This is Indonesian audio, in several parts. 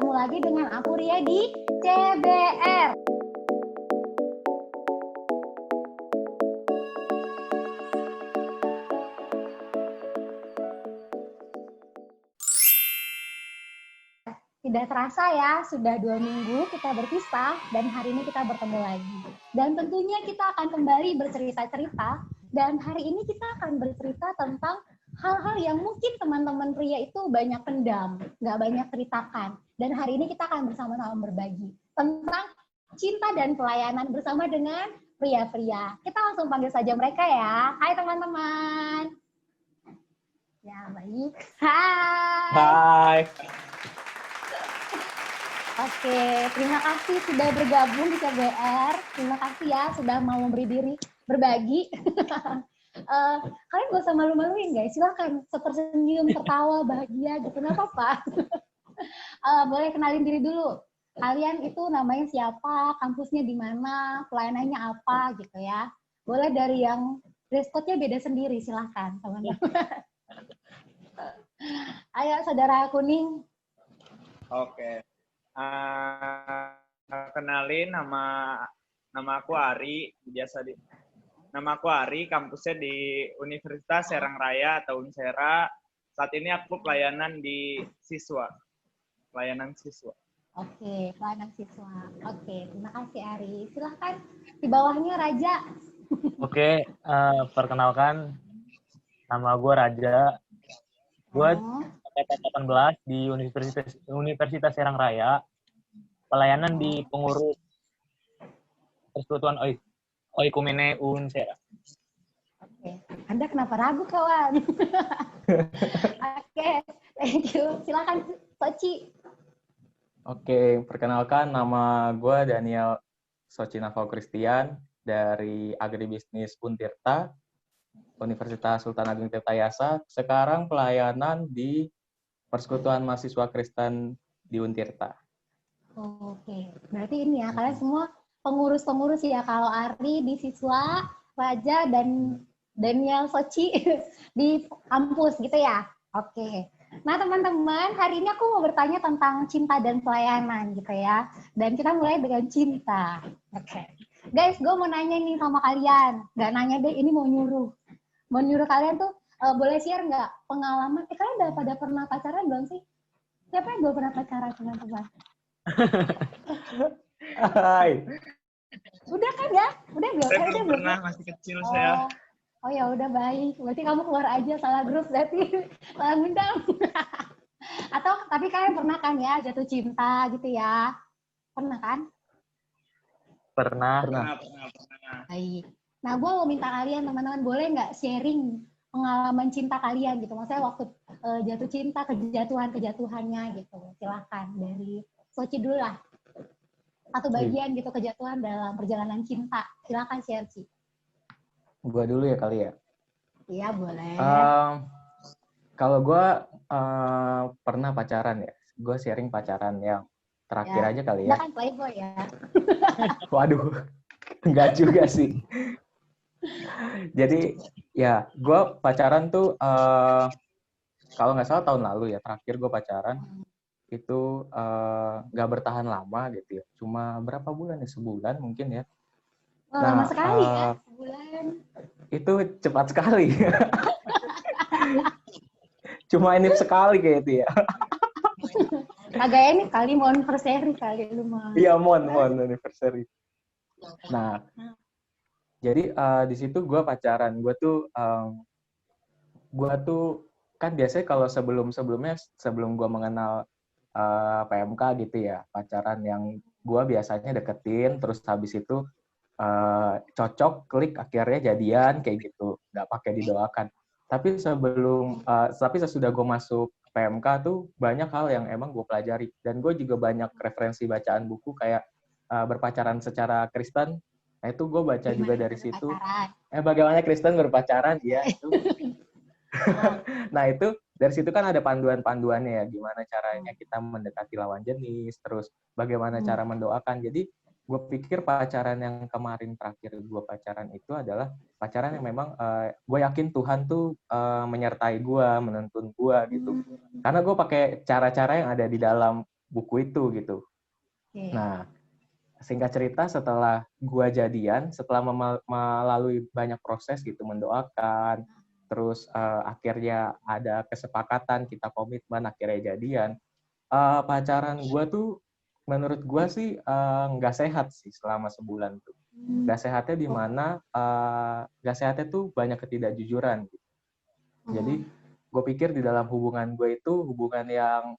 bertemu lagi dengan aku Ria di CBR. Tidak terasa ya, sudah 2 minggu kita berpisah dan hari ini kita bertemu lagi. Dan tentunya kita akan kembali bercerita-cerita dan hari ini kita akan bercerita tentang hal-hal yang mungkin teman-teman pria itu banyak pendam, nggak banyak ceritakan. Dan hari ini kita akan bersama-sama berbagi tentang cinta dan pelayanan bersama dengan pria-pria. Kita langsung panggil saja mereka ya. Hai teman-teman. Ya, baik. Hai. Hai. Oke, terima kasih sudah bergabung di KBR. Terima kasih ya sudah mau memberi diri berbagi. Kalian gak usah malu-maluin guys, silakan tersenyum, tertawa, bahagia gitu, nggak apa-apa. Boleh kenalin diri dulu. Kalian itu namanya siapa, kampusnya di mana, pelayanannya apa gitu ya. Boleh dari yang dress code-nya beda sendiri, silakan teman-teman. Ayo saudara kuning. Oke. Kenalin nama aku Ari, nama aku Ari, kampusnya di Universitas Serang Raya atau Unsera. Saat ini aku pelayanan pelayanan siswa. Oke, pelayanan siswa. Oke, terima kasih Ari. Silahkan di bawahnya Raja. Oke, perkenalkan nama gue Raja. Gue angkatan 18 di Universitas Serang Raya. Pelayanan di pengurus Persekutuan Oikumene Unsera. Oke, Anda kenapa ragu kawan? Oke, thank you. Silakan Soci. Oke, perkenalkan nama gue Daniel Socinafau Christian dari Agribisnis Untirta, Universitas Sultan Agung Tirtayasa. Sekarang pelayanan di Persekutuan Mahasiswa Kristen di Untirta. Oke, berarti ini ya, kalian semua pengurus-pengurus ya. Kalau Ari di siswa, Raja dan Daniel Soci di kampus gitu ya. Oke. Nah teman-teman, hari ini aku mau bertanya tentang cinta dan pelayanan gitu ya. Dan kita mulai dengan cinta. Oke. Guys, gue mau nanya nih sama kalian. Gak nanya deh, ini mau nyuruh. Mau nyuruh kalian tuh, boleh share nggak pengalaman? Kalian udah pada pernah pacaran belum sih? Siapa yang belum pernah pacaran teman-teman? Hai. Udah kan ya? Udah belum? Saya belum Udah pernah, masih kecil saya. Oh ya udah baik. Berarti kamu keluar aja, salah grup berarti. Salah undang. Atau tapi kalian pernah kan ya jatuh cinta gitu ya? Pernah kan? Pernah. Baik. Nah, gue mau minta kalian teman-teman boleh nggak sharing pengalaman cinta kalian gitu. Maksudnya waktu jatuh cinta, kejatuhannya gitu. Silahkan dari Soci dulu lah. Satu bagian gitu kejatuhan dalam perjalanan cinta. Silahkan share, Ci. Gue dulu ya kali ya. Iya, boleh. Kalau gue pernah pacaran ya. Gue sharing pacaran yang terakhir aja kali ya. Anda kan playboy ya. Waduh, enggak juga sih. Jadi ya, gue pacaran tuh kalau nggak salah tahun lalu ya. Terakhir gue pacaran itu nggak bertahan lama gitu ya. Cuma berapa bulan ya? Sebulan mungkin ya. Wah, lama sekali ya, sebulan. Itu cepat sekali. Cuma ini sekali kayak itu ya. Kagak ini kali mau anniversary kali lu mah. Iya, mon anniversary. Nah, jadi di situ gue pacaran. Gue tuh kan biasanya kalau sebelum gue mengenal PMK gitu ya, pacaran yang gue biasanya deketin, terus habis itu cocok, klik, akhirnya jadian kayak gitu, nggak pakai didoakan. Tapi sesudah gue masuk PMK tuh banyak hal yang emang gue pelajari, dan gue juga banyak referensi bacaan buku kayak berpacaran secara Kristen. Nah itu gue baca Gimana juga dari situ. berpacaran? Bagaimana Kristen berpacaran, ya itu. Nah itu dari situ kan ada panduan-panduannya ya, gimana caranya kita mendekati lawan jenis, terus bagaimana cara mendoakan. Jadi gue pikir pacaran yang kemarin terakhir gue pacaran itu adalah pacaran yang memang gue yakin Tuhan tuh menyertai gue, menuntun gue gitu. Karena gue pakai cara-cara yang ada di dalam buku itu gitu. Oke. Nah, singkat cerita setelah gua jadian, setelah melalui banyak proses gitu, mendoakan, terus akhirnya ada kesepakatan, kita komitmen, akhirnya jadian. Pacaran gua tuh menurut gua sih nggak sehat sih selama sebulan tuh. Nggak sehatnya di mana nggak sehatnya tuh banyak ketidakjujuran. Jadi gue pikir di dalam hubungan gue itu hubungan yang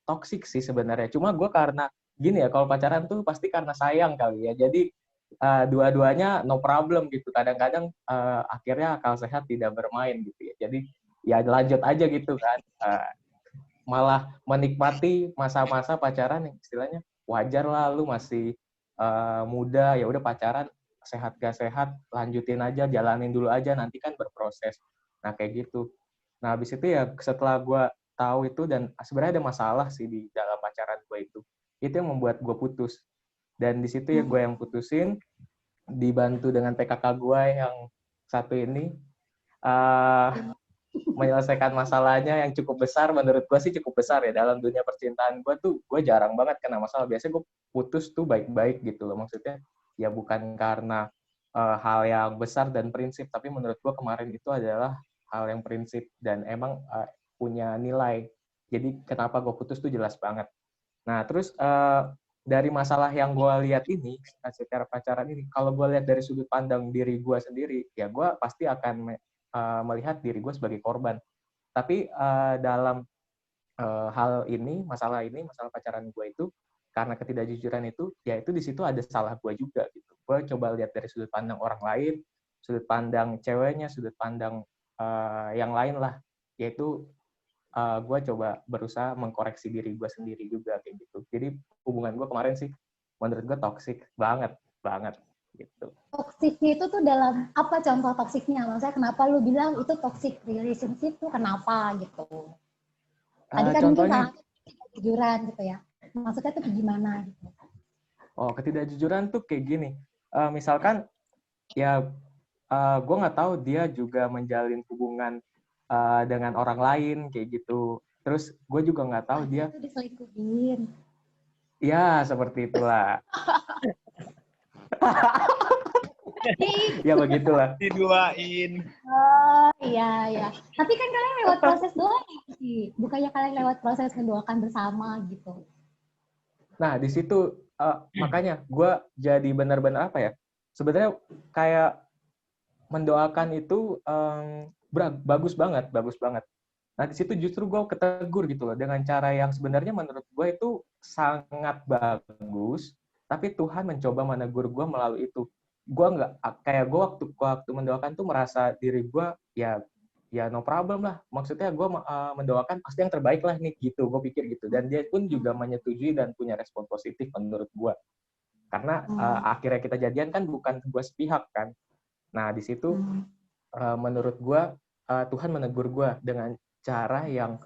toksik sih sebenarnya. Cuma gue karena gini ya, kalau pacaran tuh pasti karena sayang kali ya. Jadi dua-duanya no problem gitu. Kadang-kadang akhirnya akal sehat tidak bermain gitu ya. Jadi ya lanjut aja gitu kan. Malah menikmati masa-masa pacaran yang istilahnya wajar lah, lu masih muda, ya udah pacaran sehat gak sehat lanjutin aja, jalanin dulu aja, nanti kan berproses. Nah kayak gitu. Nah habis itu ya setelah gue tahu itu, dan sebenarnya ada masalah sih di dalam pacaran gue itu yang membuat gue putus. Dan di situ ya gue yang putusin, dibantu dengan PKK gue yang satu ini menyelesaikan masalahnya yang cukup besar. Menurut gue sih cukup besar ya, dalam dunia percintaan gue tuh gue jarang banget kena masalah. Biasanya gue putus tuh baik-baik gitu loh, maksudnya ya bukan karena hal yang besar dan prinsip, tapi menurut gue kemarin itu adalah hal yang prinsip dan emang punya nilai. Jadi kenapa gue putus tuh jelas banget. Nah terus dari masalah yang gue lihat ini secara pacaran ini, kalau gue lihat dari sudut pandang diri gue sendiri, ya gue pasti akan melihat diri gue sebagai korban. Tapi dalam hal ini, masalah pacaran gue itu, karena ketidakjujuran itu, ya itu di situ ada salah gue juga gitu. Gue coba lihat dari sudut pandang orang lain, sudut pandang ceweknya, sudut pandang yang lain lah, yaitu gue coba berusaha mengkoreksi diri gue sendiri juga kayak gitu. Jadi hubungan gue kemarin sih menurut gue toksik banget gitu. Toksiknya itu tuh dalam apa contoh toksiknya? Maksudnya kenapa lu bilang itu toxic relationship tuh kenapa gitu? Tadi kan mungkin salah satu ketidakjujuran gitu ya. Maksudnya tuh gimana gitu? Oh, ketidakjujuran tuh kayak gini. Misalkan ya gue nggak tahu dia juga menjalin hubungan dengan orang lain kayak gitu. Terus gue juga nggak tahu dia itu diselingkuhin. Ya, seperti itulah. Ya begitulah. Diduain. Oh iya. Tapi kan kalian lewat proses doa sih. Bukannya kalian lewat proses mendoakan bersama gitu. Nah di situ makanya gue jadi benar-benar apa ya? Sebenarnya kayak mendoakan itu bagus banget. Nah di situ justru gue ketegur gitu loh dengan cara yang sebenarnya menurut gue itu sangat bagus. Tapi Tuhan mencoba menegur gue melalui itu. Gue nggak kayak gue waktu mendoakan tuh merasa diri gue ya no problem lah. Maksudnya gue mendoakan pasti yang terbaik lah nih gitu. Gue pikir gitu. Dan dia pun juga menyetujui dan punya respon positif menurut gue. Karena akhirnya kita jadian kan bukan gue sepihak kan. Nah di situ menurut gue Tuhan menegur gue dengan cara yang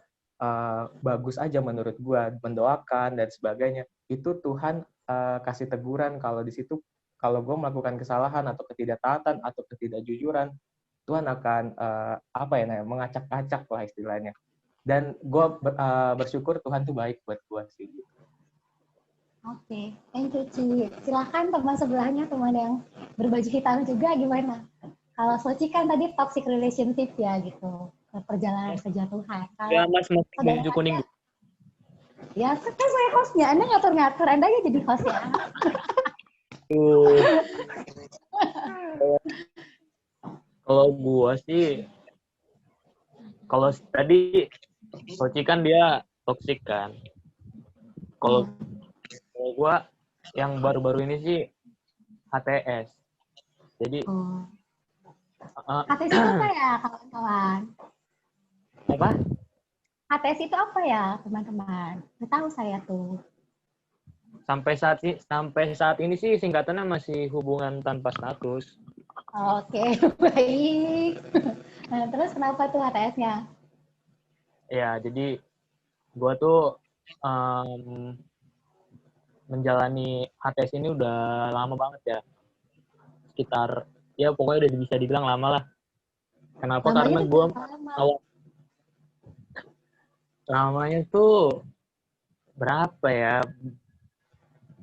bagus aja menurut gue, mendoakan dan sebagainya. Itu Tuhan kasih teguran kalau di situ kalau gue melakukan kesalahan atau ketidaktaatan atau ketidakjujuran, Tuhan akan mengacak-acak lah istilahnya. Dan gue bersyukur Tuhan tuh baik buat gue sih. Oke, thank you Ci. Silahkan teman sebelahnya, teman yang berbaju hitam juga gimana? Kalau Soci kan tadi toxic relationship ya gitu, perjalanan kejatuhan. Ya Mas, mau baju kuning. Ya kan saya hostnya, Anda ngatur-ngatur, Anda aja jadi hostnya. Kalau gua sih, kalau tadi Soci kan dia toksik kan. Kalau gua yang baru-baru ini sih HTS. Jadi HTS itu apa ya kawan-kawan? apa? HTS itu apa ya teman-teman? Nggak tahu saya tuh. Sampai saat ini sih singkatannya masih hubungan tanpa status. Oke, baik. Nah, terus kenapa tuh HTS-nya? Ya, jadi gue tuh menjalani HTS ini udah lama banget ya. Sekitar, ya pokoknya udah bisa dibilang lama lah. Kenapa? Karena gue lamanya tuh berapa ya?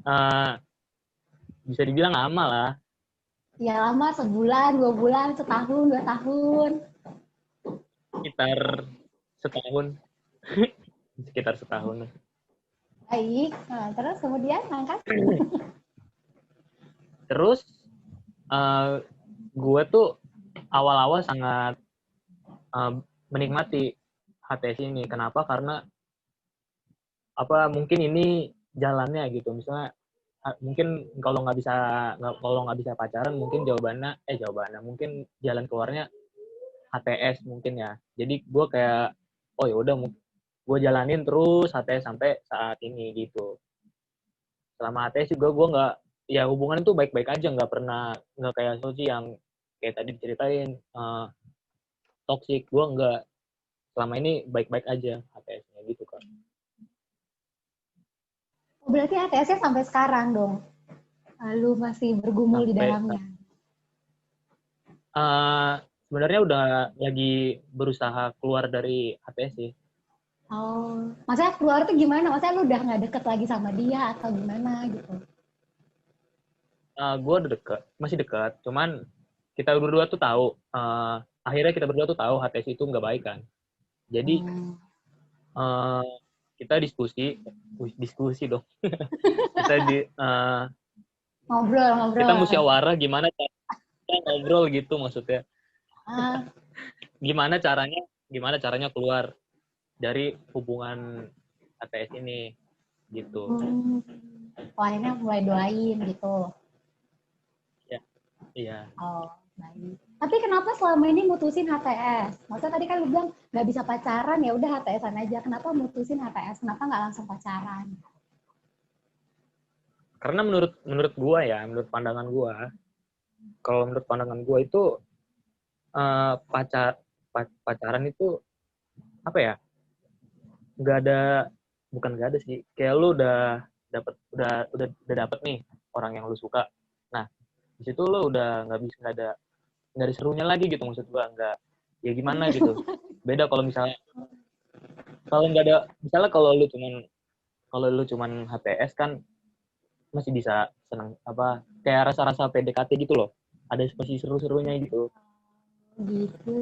Eh, bisa dibilang lama lah. Ya lama, sebulan, 2 bulan, setahun, 2 tahun. Sekitar setahun. Sekitar setahun. Baik. Nah, terus kemudian angkat. Terus gue tuh awal-awal sangat menikmati HTS ini. Kenapa? Karena mungkin ini jalannya gitu. Misalnya mungkin kalau nggak bisa pacaran, mungkin jawabannya mungkin jalan keluarnya HTS mungkin ya. Jadi gue kayak oh ya udah gue jalanin terus HTS sampai saat ini gitu. Selama HTS juga gue nggak, ya hubungan itu baik-baik aja, nggak kayak Soci yang kayak tadi diceritain toxic. Gue nggak, selama ini baik-baik aja HTS-nya gitu kan. Berarti HTS-nya sampai sekarang dong. Lu masih bergumul di dalamnya. Sebenarnya udah lagi berusaha keluar dari HTS sih. Oh, maksudnya keluar tuh gimana? Maksudnya lu udah nggak deket lagi sama dia atau gimana gitu? Gue udah masih dekat. Cuman kita berdua tuh tahu, akhirnya kita berdua tuh tahu HTS itu nggak baik kan. Jadi kita diskusi dong. Kita ngobrol. Kita musyawarah gimana cara ngobrol gitu maksudnya. Gimana caranya keluar dari hubungan HTS ini gitu. Akhirnya mulai doain gitu. Ya, iya. Oh, baik. Tapi kenapa selama ini mutusin HTS? Maksudnya tadi kan lu bilang nggak bisa pacaran, ya udah HTS-an aja. Kenapa mutusin HTS? Kenapa nggak langsung pacaran? Karena menurut gua ya, menurut pandangan gua, kalau menurut pandangan gua itu pacaran itu apa ya? Bukan nggak ada sih. Kayak lu udah dapet nih orang yang lu suka. Nah, di situ lu udah nggak ada serunya lagi gitu, maksud gua. Nggak, ya gimana gitu. Beda kalau misalnya nggak ada, misalnya kalau lu cuman HTS kan masih bisa senang, kayak rasa-rasa PDKT gitu loh. Ada masih seru-serunya gitu. Gitu.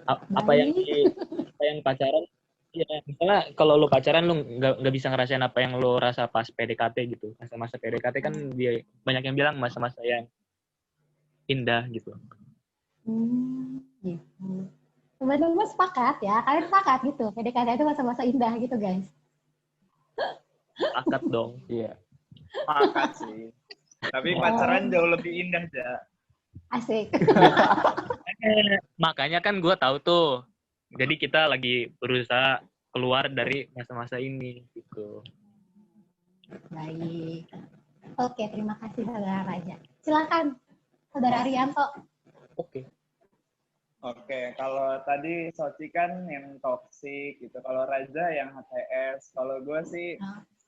Apa yang pacaran, ya misalnya kalau lu pacaran lu nggak bisa ngerasain apa yang lu rasa pas PDKT gitu. Masa-masa PDKT kan dia banyak yang bilang masa-masa yang indah gitu. Gitu. Teman-teman sepakat ya, kalian sepakat gitu. PDKT itu masa-masa indah gitu guys. Sepakat dong. Iya. Sepakat sih. Tapi pacaran jauh lebih indah, Ja. Asik. Makanya kan gue tahu tuh. Jadi kita lagi berusaha keluar dari masa-masa ini gitu. Baik. Oke, terima kasih Saudara Raja. Silakan Saudara Arianto. Oke, kalau tadi Soci kan yang toksik gitu. Kalau Raja yang HTS. Kalau gue sih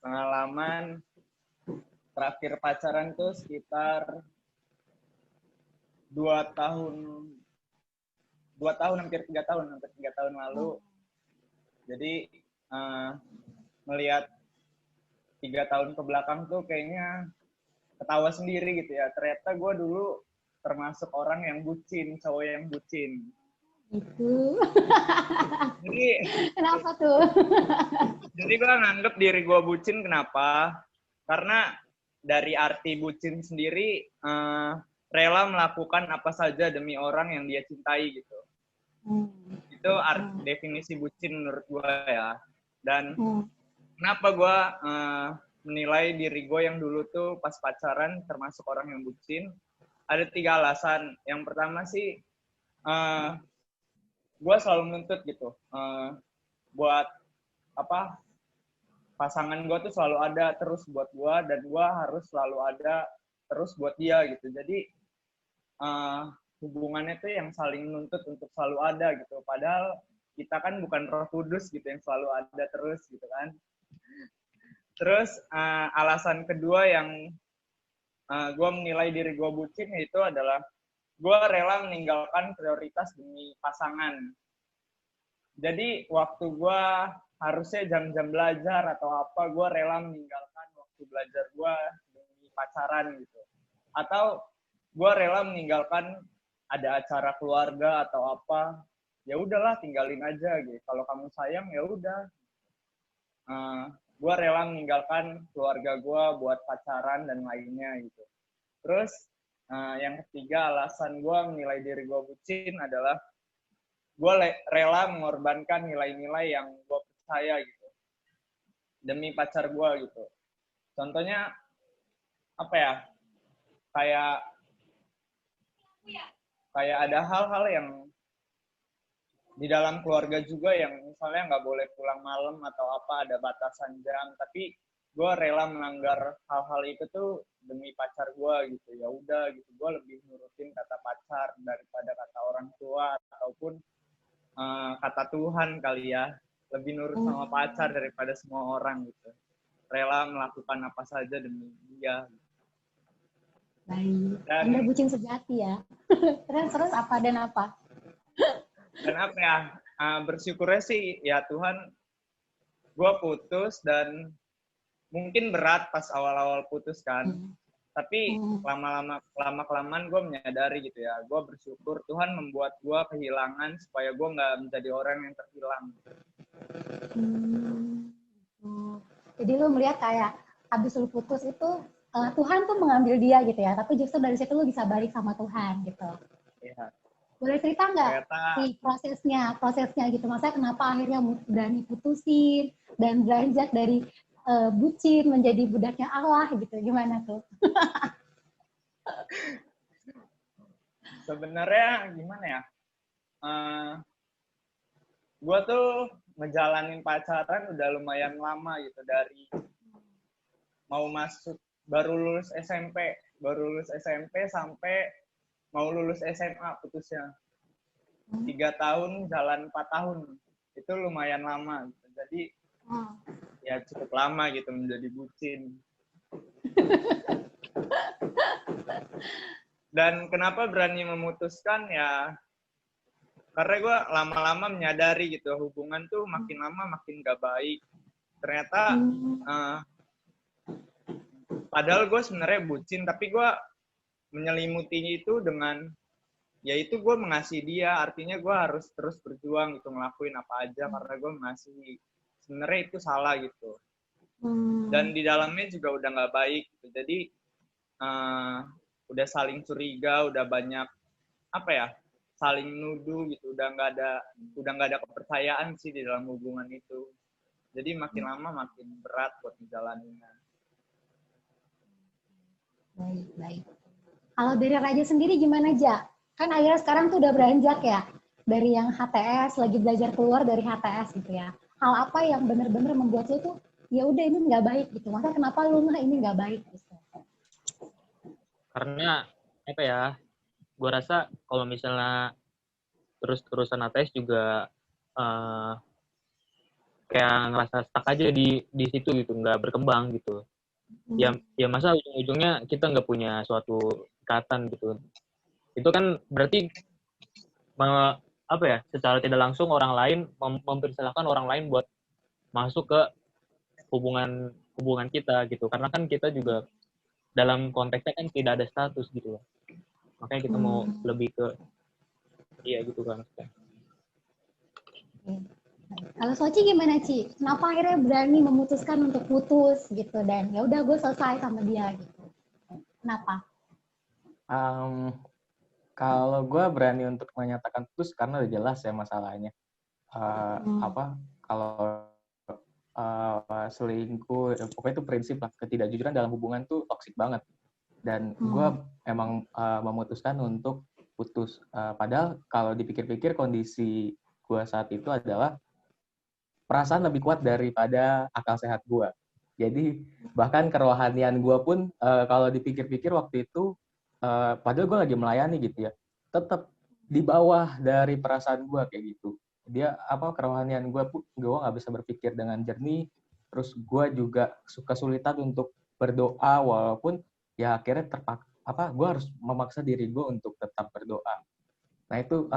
pengalaman terakhir pacaran tuh sekitar 2 tahun, hampir 3 tahun lalu. Jadi melihat 3 tahun ke belakang tuh kayaknya ketawa sendiri gitu ya. Ternyata gue dulu termasuk orang yang bucin, cowok yang bucin. Itu. Jadi kenapa tuh? Jadi gue nganggep diri gue bucin, kenapa? Karena dari arti bucin sendiri, rela melakukan apa saja demi orang yang dia cintai gitu. Itu definisi bucin menurut gue ya. Dan kenapa gue menilai diri gue yang dulu tuh pas pacaran termasuk orang yang bucin? Ada 3 alasan. Yang pertama sih, gue selalu menuntut gitu. Buat pasangan gue tuh selalu ada terus buat gue, dan gue harus selalu ada terus buat dia gitu. Jadi hubungannya tuh yang saling menuntut untuk selalu ada gitu. Padahal kita kan bukan Roh Kudus gitu yang selalu ada terus gitu kan. Terus alasan kedua yang gue menilai diri gue bucin itu adalah gue rela meninggalkan prioritas demi pasangan. Jadi waktu gue harusnya jam-jam belajar atau apa, gue rela meninggalkan waktu belajar gue demi pacaran gitu. Atau gue rela meninggalkan ada acara keluarga atau apa, ya udahlah tinggalin aja gitu. Kalau kamu sayang ya udah. Gue rela meninggalkan keluarga gue buat pacaran dan lainnya gitu. Terus yang ketiga alasan gue menilai diri gue bucin adalah gue rela mengorbankan nilai-nilai yang gue percaya gitu demi pacar gue gitu. Contohnya apa ya, kayak ada hal-hal yang di dalam keluarga juga yang misalnya nggak boleh pulang malam atau apa, ada batasan jam, tapi gue rela melanggar hal-hal itu tuh demi pacar gue gitu. Ya udah gitu, gue lebih nurutin kata pacar daripada kata orang tua ataupun kata Tuhan kali ya. Lebih nurut sama pacar daripada semua orang gitu. Rela melakukan apa saja demi dia. Baik. Anda bucin sejati ya. Terus apa dan apa? Dan apa ya, bersyukurnya sih ya Tuhan, gue putus dan mungkin berat pas awal-awal putus kan. Tapi lama-kelamaan gue menyadari gitu ya, gue bersyukur Tuhan membuat gue kehilangan supaya gue nggak menjadi orang yang terhilang. Jadi lu melihat kayak habis lu putus itu Tuhan tuh mengambil dia gitu ya, tapi justru dari situ lu bisa balik sama Tuhan gitu. Iya. Boleh cerita nggak sih prosesnya gitu, maksudnya kenapa akhirnya berani putusin dan beranjak dari bucin menjadi budaknya Allah gitu, gimana tuh? Sebenarnya gimana ya, gue tuh ngejalanin pacaran udah lumayan lama gitu, dari mau masuk baru lulus SMP sampai mau lulus SMA putusnya. 3 tahun jalan 4 tahun, itu lumayan lama gitu. Jadi ya cukup lama gitu menjadi bucin. Dan kenapa berani memutuskan ya, karena gue lama-lama menyadari gitu, hubungan tuh makin lama makin gak baik. Ternyata padahal gue sebenarnya bucin, tapi gue menyelimuti itu dengan, yaitu gue mengasihi dia, artinya gue harus terus berjuang gitu, ngelakuin apa aja karena gue mengasihi. Sebenarnya itu salah gitu. Dan di dalamnya juga udah gak baik gitu. Jadi udah saling curiga, udah banyak apa ya, saling nuduh gitu, udah nggak ada kepercayaan sih di dalam hubungan itu. Jadi makin lama makin berat buat menjalaninya. Baik. Kalau dari Raja sendiri gimana, Ja? Kan akhirnya sekarang tuh udah beranjak ya, dari yang HTS lagi belajar keluar dari HTS gitu ya. Hal apa yang benar-benar membuat lu tuh ya udah ini nggak baik gitu? Masa kenapa lu ini nggak baik gitu? Karena apa ya, gue rasa kalau misalnya terus-terusan HTS juga kayak ngerasa stuck aja di situ gitu, nggak berkembang gitu. Ya masa ujung-ujungnya kita nggak punya suatu ikatan gitu. Itu kan berarti apa ya, secara tidak langsung orang lain mempersilahkan orang lain buat masuk ke hubungan kita gitu. Karena kan kita juga dalam konteksnya kan tidak ada status gitu loh. Makanya kita mau lebih ke gitu kan. Kalau Soci gimana, Ci? Kenapa akhirnya berani memutuskan untuk putus gitu dan ya udah gue selesai sama dia gitu? Kenapa? Kalau gue berani untuk menyatakan putus karena udah jelas ya masalahnya. Kalau selingkuh, pokoknya itu prinsip lah, ketidakjujuran dalam hubungan tuh toksik banget. Dan gue emang memutuskan untuk putus. Padahal kalau dipikir-pikir kondisi gue saat itu adalah perasaan lebih kuat daripada akal sehat gue. Jadi bahkan kerohanian gue pun kalau dipikir-pikir waktu itu, padahal gue lagi melayani gitu ya, tetap di bawah dari perasaan gue kayak gitu. Dia kerohanian gue nggak bisa berpikir dengan jernih. Terus gue juga kesulitan untuk berdoa walaupun ya akhirnya gue harus memaksa diri gue untuk tetap berdoa. Nah itu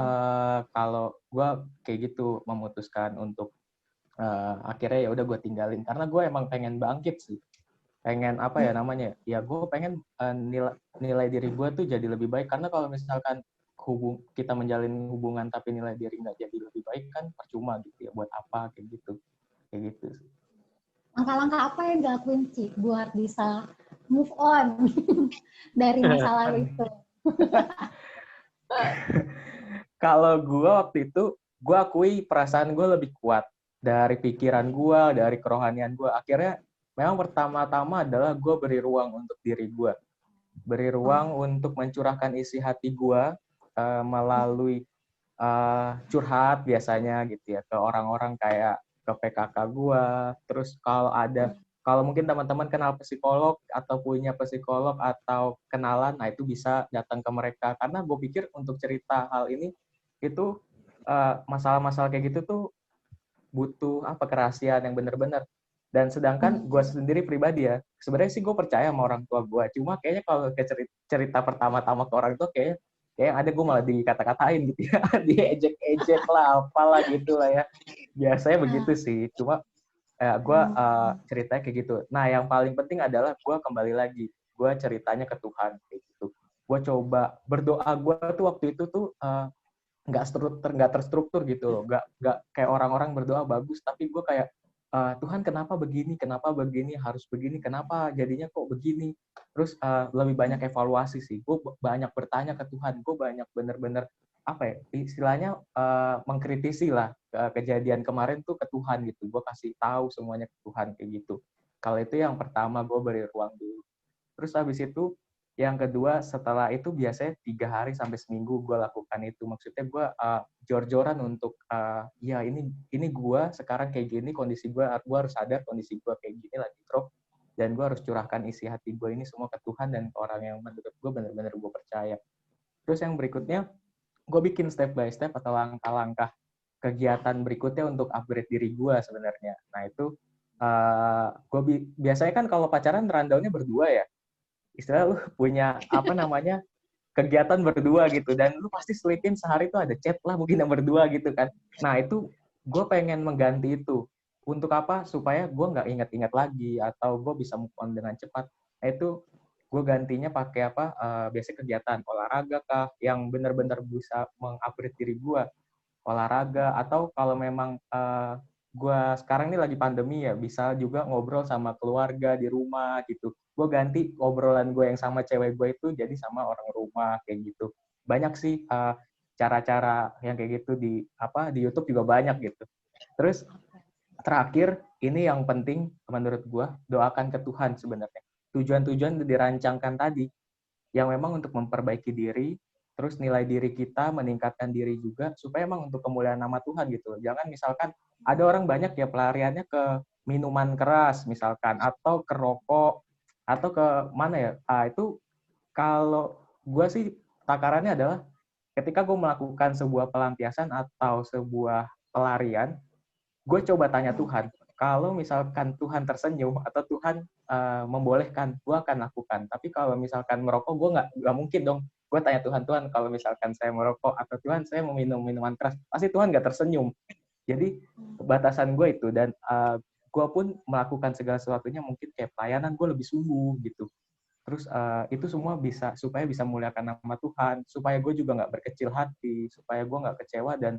kalau gue kayak gitu memutuskan untuk Akhirnya ya udah gue tinggalin karena gue emang pengen bangkit sih, pengen apa ya namanya ya, gue pengen nilai diri gue tuh jadi lebih baik. Karena kalau misalkan kita menjalin hubungan tapi nilai diri nggak jadi lebih baik kan percuma gitu ya, buat apa kayak gitu. Langkah-langkah apa yang dilakuin Ci buat bisa move on dari masa lalu itu? Kalau gue waktu itu, gue akui perasaan gue lebih kuat dari pikiran gue, dari kerohanian gue. Akhirnya memang pertama-tama adalah gue beri ruang untuk diri gue, beri ruang untuk mencurahkan isi hati gue melalui curhat biasanya gitu ya ke orang-orang kayak ke PKK gue. Terus kalau mungkin teman-teman kenal psikolog atau punya psikolog atau kenalan, nah itu bisa datang ke mereka. Karena gue pikir untuk cerita hal ini itu masalah-masalah kayak gitu tuh butuh kerahasiaan yang benar-benar. Dan sedangkan gue sendiri pribadi ya, sebenarnya sih gue percaya sama orang tua gue. Cuma kayaknya kalau ke cerita pertama-tama ke orang tua kayak ada gue malah dikata-katain gitu ya, diejek-ejek lah, apalah gitu lah ya. Biasanya begitu sih. Cuma gue ceritanya kayak gitu. Nah, yang paling penting adalah gue kembali lagi, gue ceritanya ke Tuhan kayak gitu. Gue coba berdoa, gue tuh waktu itu tuh nggak terstruktur gitu loh, nggak kayak orang-orang berdoa bagus, tapi gue kayak Tuhan kenapa begini harus begini, kenapa jadinya kok begini. Terus lebih banyak evaluasi sih, gue banyak bertanya ke Tuhan, gue banyak bener-bener apa ya istilahnya mengkritisi lah kejadian kemarin tuh ke Tuhan gitu, gue kasih tahu semuanya ke Tuhan kayak gitu. Kalau itu yang pertama, gue beri ruang dulu. Terus habis itu yang kedua, setelah itu biasanya 3 hari sampai seminggu gue lakukan itu. Maksudnya gue jor-joran untuk ya ini gue sekarang kayak gini kondisi gue harus sadar kondisi gue kayak gini lagi drop, dan gue harus curahkan isi hati gue ini semua ke Tuhan dan ke orang yang menurut gue benar-benar gue percaya. Terus yang berikutnya, gue bikin step by step atau langkah-langkah kegiatan berikutnya untuk upgrade diri gue sebenarnya. Nah itu gue biasanya kan kalau pacaran rundownnya berdua ya, istilah lu punya kegiatan berdua gitu, dan lu pasti selipin sehari tuh ada chat lah mungkin yang berdua gitu kan. Nah itu gue pengen mengganti itu. Untuk apa? Supaya gue nggak ingat-ingat lagi atau gue bisa move on dengan cepat. Nah itu gue gantinya pakai biasanya kegiatan olahraga kah yang benar-benar bisa mengupgrade diri gue, olahraga. Atau kalau memang gue sekarang ini lagi pandemi ya, bisa juga ngobrol sama keluarga di rumah gitu. Gue ganti obrolan gue yang sama cewek gue itu jadi sama orang rumah kayak gitu. Banyak sih cara-cara yang kayak gitu di YouTube juga banyak gitu. Terus terakhir, ini yang penting menurut gue, doakan ke Tuhan sebenarnya. Tujuan-tujuan dirancangkan tadi yang memang untuk memperbaiki diri, terus nilai diri kita, meningkatkan diri juga, supaya emang untuk kemuliaan nama Tuhan gitu. Jangan misalkan, ada orang banyak ya pelariannya ke minuman keras misalkan, atau ke rokok, atau ke mana ya, itu kalau gue sih takarannya adalah, ketika gue melakukan sebuah pelampiasan atau sebuah pelarian, gue coba tanya Tuhan, kalau misalkan Tuhan tersenyum atau Tuhan membolehkan, gue akan lakukan. Tapi kalau misalkan merokok, gue nggak mungkin dong. Gue tanya Tuhan, kalau misalkan saya merokok atau Tuhan saya meminum minuman keras, pasti Tuhan nggak tersenyum. Jadi batasan gue itu, dan gue pun melakukan segala sesuatunya mungkin kayak pelayanan gue lebih sungguh gitu. Terus itu semua bisa supaya bisa muliakan nama Tuhan, supaya gue juga nggak berkecil hati, supaya gue nggak kecewa, dan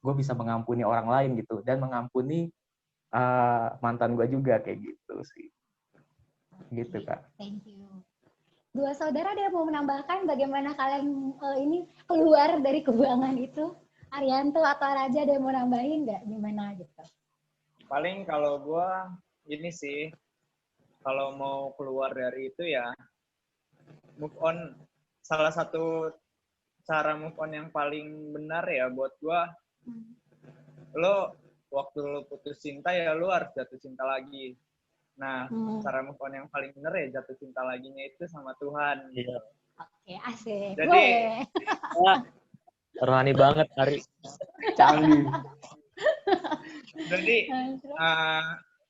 gue bisa mengampuni orang lain gitu, dan mengampuni mantan gue juga kayak gitu sih. Gitu Kak. Thank you. Dua saudara ada yang mau menambahkan bagaimana kalian ini keluar dari kebuangan itu? Arianto atau Raja ada yang mau nambahin nggak gimana gitu? Paling kalau gue ini sih, kalau mau keluar dari itu ya move on. Salah satu cara move on yang paling benar ya buat gue, lo waktu lo putus cinta ya lo harus jatuh cinta lagi. Nah, cara move on yang paling benar ya jatuh cinta laginya itu sama Tuhan. Iya. Oke, asik. Jadi, rohani banget, Ari. Canggih. Jadi,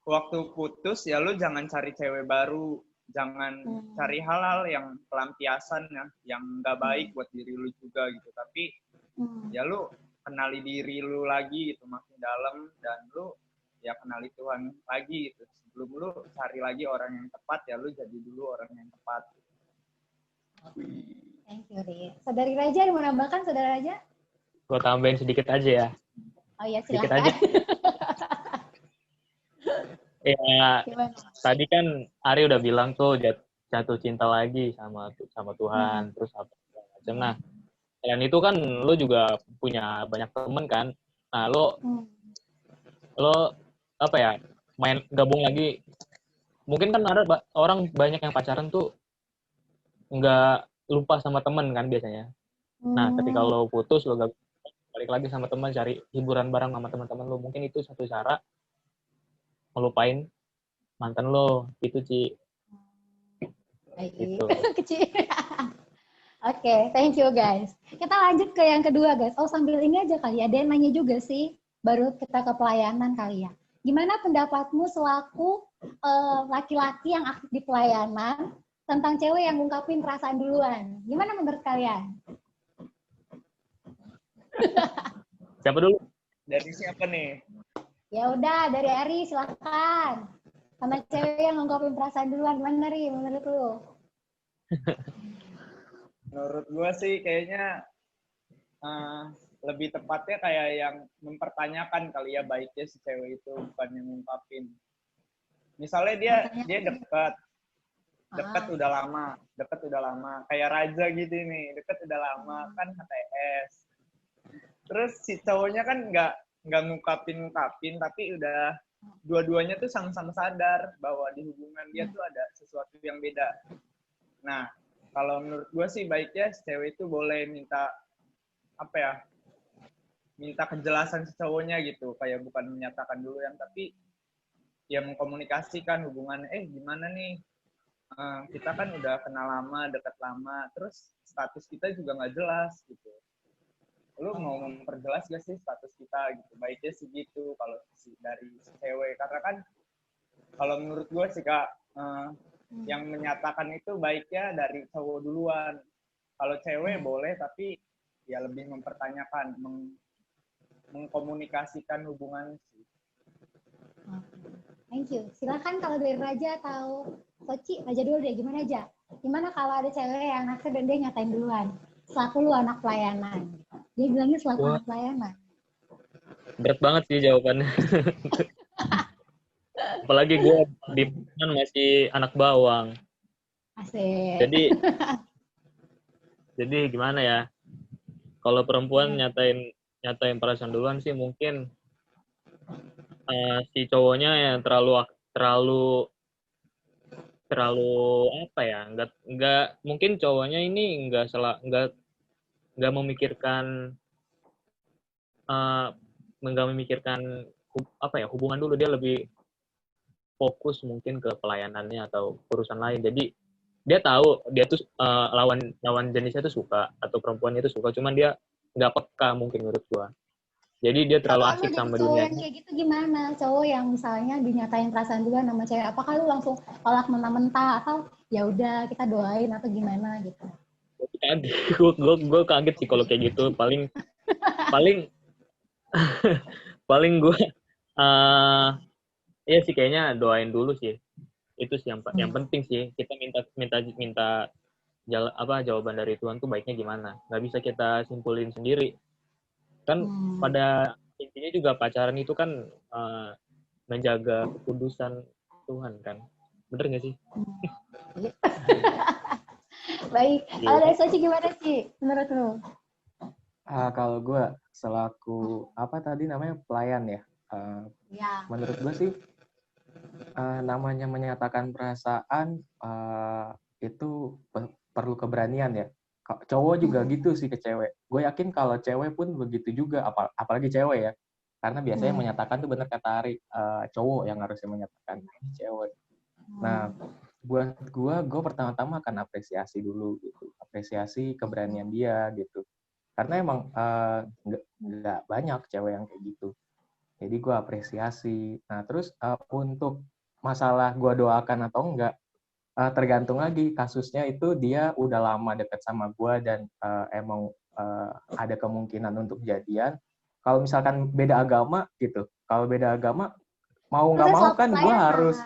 waktu putus ya lu jangan cari cewek baru, jangan cari hal-hal yang pelampiasan ya, yang nggak baik buat diri lu juga gitu. Tapi ya lu kenali diri lu lagi gitu makin dalam, dan lu ya kenali Tuhan lagi gitu. Sebelum lu cari lagi orang yang tepat, ya lu jadi dulu orang yang tepat. Thank you, Ri. Saudari Raja, mau menambahkan, Saudara Raja? Gue tambahin sedikit aja ya. Oh iya, Sedikit silakan. aja. Ya, Gimana? tadi kan Ari udah bilang tuh jatuh cinta lagi sama Tuhan, terus apa segala macam. Nah, selain itu kan lo juga punya banyak temen kan. Nah, lo apa ya, main gabung lagi. Mungkin kan ada orang banyak yang pacaran tuh nggak lupa sama temen kan biasanya. Nah, ketika lo putus, lo balik lagi sama teman, cari hiburan bareng sama teman-teman lo. Mungkin itu satu cara ngelupain mantan lo. Gitu, Ci. Gitu. Kecil. Oke, thank you guys. Kita lanjut ke yang kedua guys. Oh, sambil ini aja kali ya. Ada yang nanya juga sih. Baru kita ke pelayanan kali ya. Gimana pendapatmu selaku laki-laki yang aktif di pelayanan tentang cewek yang ngungkapin perasaan duluan? Gimana menurut kalian? Siapa dulu? Dari siapa nih? Ya udah, dari Ari silakan. Sama cewek yang ngungkapin perasaan duluan, gimana Ri menurut lu? Menurut gue sih kayaknya lebih tepatnya kayak yang mempertanyakan kali ya baiknya si cewek itu, bukan yang ngungkapin. Misalnya dia dekat udah lama, kayak Raja gitu nih, dekat udah lama kan HTS. Terus si cowoknya kan nggak ngungkapin, tapi udah dua-duanya tuh sama-sama sadar bahwa di hubungan dia tuh ada sesuatu yang beda. Nah, kalau menurut gue sih baiknya si cewek itu boleh minta kejelasan si cowoknya gitu, kayak bukan menyatakan dulu yang, tapi ya mengkomunikasikan hubungan. Gimana nih, kita kan udah kenal lama, dekat lama, terus status kita juga nggak jelas gitu. Lu mau memperjelas gak sih status kita gitu? Baiknya sih gitu kalau dari si cewek, karena kan kalau menurut gue sih Kak, yang menyatakan itu baiknya dari cowok duluan. Kalau cewek boleh, tapi ya lebih mempertanyakan, mengkomunikasikan hubungan sih. Thank you. Silakan kalau dari Raja atau Soci, Raja dulu deh, gimana aja? Gimana kalau ada cewek yang naksir dan dia nyatain duluan? Selaku lu anak pelayanan. Dia bilangnya selaku anak pelayanan. Berat banget sih jawabannya. Apalagi gue di kan masih anak bawang. Asik. Jadi gimana ya? Kalau perempuan nyatain perasaan duluan sih mungkin si cowoknya yang terlalu apa ya? Nggak mungkin cowoknya ini nggak memikirkan apa ya, hubungan dulu. Dia lebih fokus mungkin ke pelayanannya atau urusan lain. Jadi dia tahu dia tuh lawan jenisnya tuh suka atau perempuannya itu suka, cuman dia nggak peka mungkin menurut gua. Jadi dia terlalu asik sama dunia. Cowok yang kayak gitu gimana? Cowok yang misalnya dinyatain perasaan duluan sama cewek, apakah lu langsung tolak mentah-mentah atau ya udah kita doain atau gimana gitu? Gue kaget sih kalau kayak gitu. Paling paling gue ya sih kayaknya doain dulu sih. Itu sih yang penting sih. Kita minta jawaban dari Tuhan tuh baiknya gimana. Nggak bisa kita simpulin sendiri. Kan pada intinya juga pacaran itu kan menjaga kekudusan Tuhan kan. Bener nggak sih? Baik. Kalau dari Soci gimana sih menurut lu? Kalau gue selaku apa tadi namanya pelayan ya. Menurut gue sih namanya menyatakan perasaan itu perlu keberanian ya. Cowok juga gitu sih ke cewek. Gue yakin kalau cewek pun begitu juga, apalagi cewek ya. Karena biasanya menyatakan tuh bener kata Ari, cowok yang harusnya menyatakan, cewek. Nah, buat gue pertama-tama akan apresiasi dulu gitu. Apresiasi keberanian dia gitu. Karena emang nggak banyak cewek yang kayak gitu. Jadi gue apresiasi. Nah, terus untuk masalah gue doakan atau enggak, tergantung lagi kasusnya itu dia udah lama dekat sama gue dan emang ada kemungkinan untuk jadian. Kalau misalkan beda agama gitu, kalau beda agama mau nggak Terus mau selaku kan gue pelayanan. harus,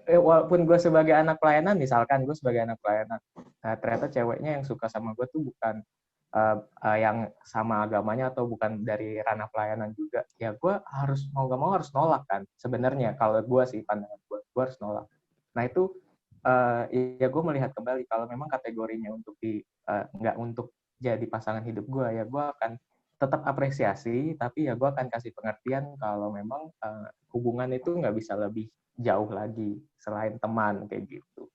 walaupun gue sebagai anak pelayanan, misalkan gue sebagai anak pelayanan, nah, ternyata ceweknya yang suka sama gue tuh bukan yang sama agamanya atau bukan dari ranah pelayanan juga, ya gue harus mau nggak mau harus nolak kan. Sebenarnya kalau gue sih pandangan gue harus nolak. Nah itu ya gue melihat kembali kalau memang kategorinya untuk nggak untuk jadi pasangan hidup gue, ya gue akan tetap apresiasi, tapi ya gue akan kasih pengertian kalau memang hubungan itu nggak bisa lebih jauh lagi selain teman kayak gitu.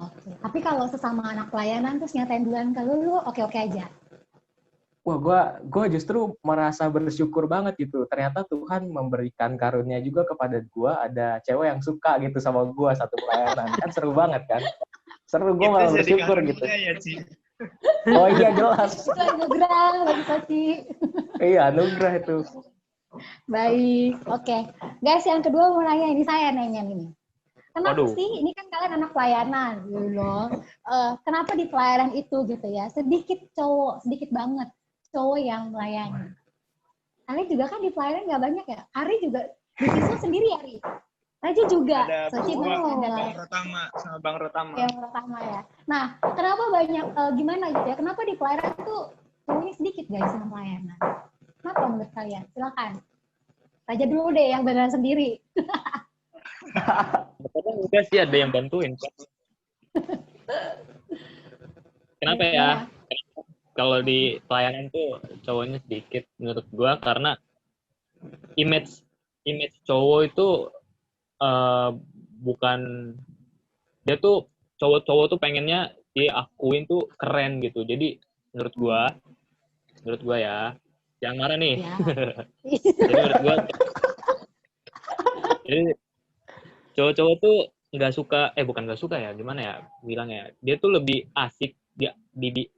Oke. Tapi kalau sesama anak pelayanan terus nyatain duluan ke lu oke-oke aja. Wah, gue justru merasa bersyukur banget gitu. Ternyata Tuhan memberikan karunia juga kepada gue, ada cewek yang suka gitu sama gue satu pelayanan. Kan seru banget kan? Seru, gue Itu malah jadi bersyukur gitu. karunia ya, Ci. Oh iya jelas. Itu anugerah bagi Soci. Iya, anugerah itu. Baik, oke. Guys, yang kedua mau nanya, ini saya nanya nih. Kenapa Waduh. sih, ini kan kalian anak pelayanan, gitu loh. Kenapa di pelayanan itu gitu ya, sedikit cowok, sedikit banget cowok yang melayani. Kalian juga kan di pelayanan nggak banyak ya? Ari juga, di siswa sendiri Ari. Raja juga, Ada Soci berdua, belum. Bang Rotama sama Bang Rotama. Yang pertama ya. Nah, kenapa banyak, gimana gitu ya, kenapa di pelayanan itu cowoknya sedikit guys yang pelayanan? Kenapa menurut kalian? Silakan. Raja dulu deh yang beneran sendiri. Kadang enggak sih ada yang bantuin. Kenapa ya? Kalau di pelayanan tuh cowoknya sedikit menurut gua karena image cowok itu bukan, dia tuh cowok tuh pengennya diakuin tuh keren gitu. Jadi menurut gua ya, jangan marah nih. Ya. Jadi menurut gua, jadi cowok-cowok tuh nggak suka, bukan nggak suka ya, gimana ya bilangnya, dia tuh lebih asik dia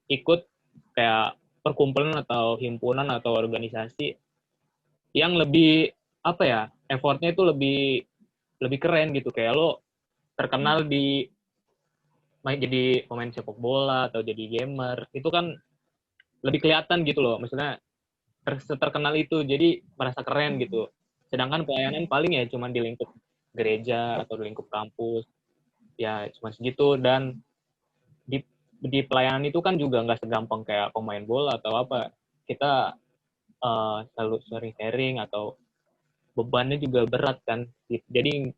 ikut kayak perkumpulan atau himpunan atau organisasi yang lebih apa ya, effortnya itu lebih keren gitu, kayak lo terkenal di jadi pemain sepak bola atau jadi gamer, itu kan lebih kelihatan gitu loh, maksudnya terkenal itu, jadi merasa keren gitu. Sedangkan pelayanan paling ya cuma di lingkup gereja atau di lingkup kampus, ya cuma segitu. Dan di pelayanan itu kan juga nggak segampang kayak pemain bola atau apa. Kita selalu sharing atau bebannya juga berat kan. Jadi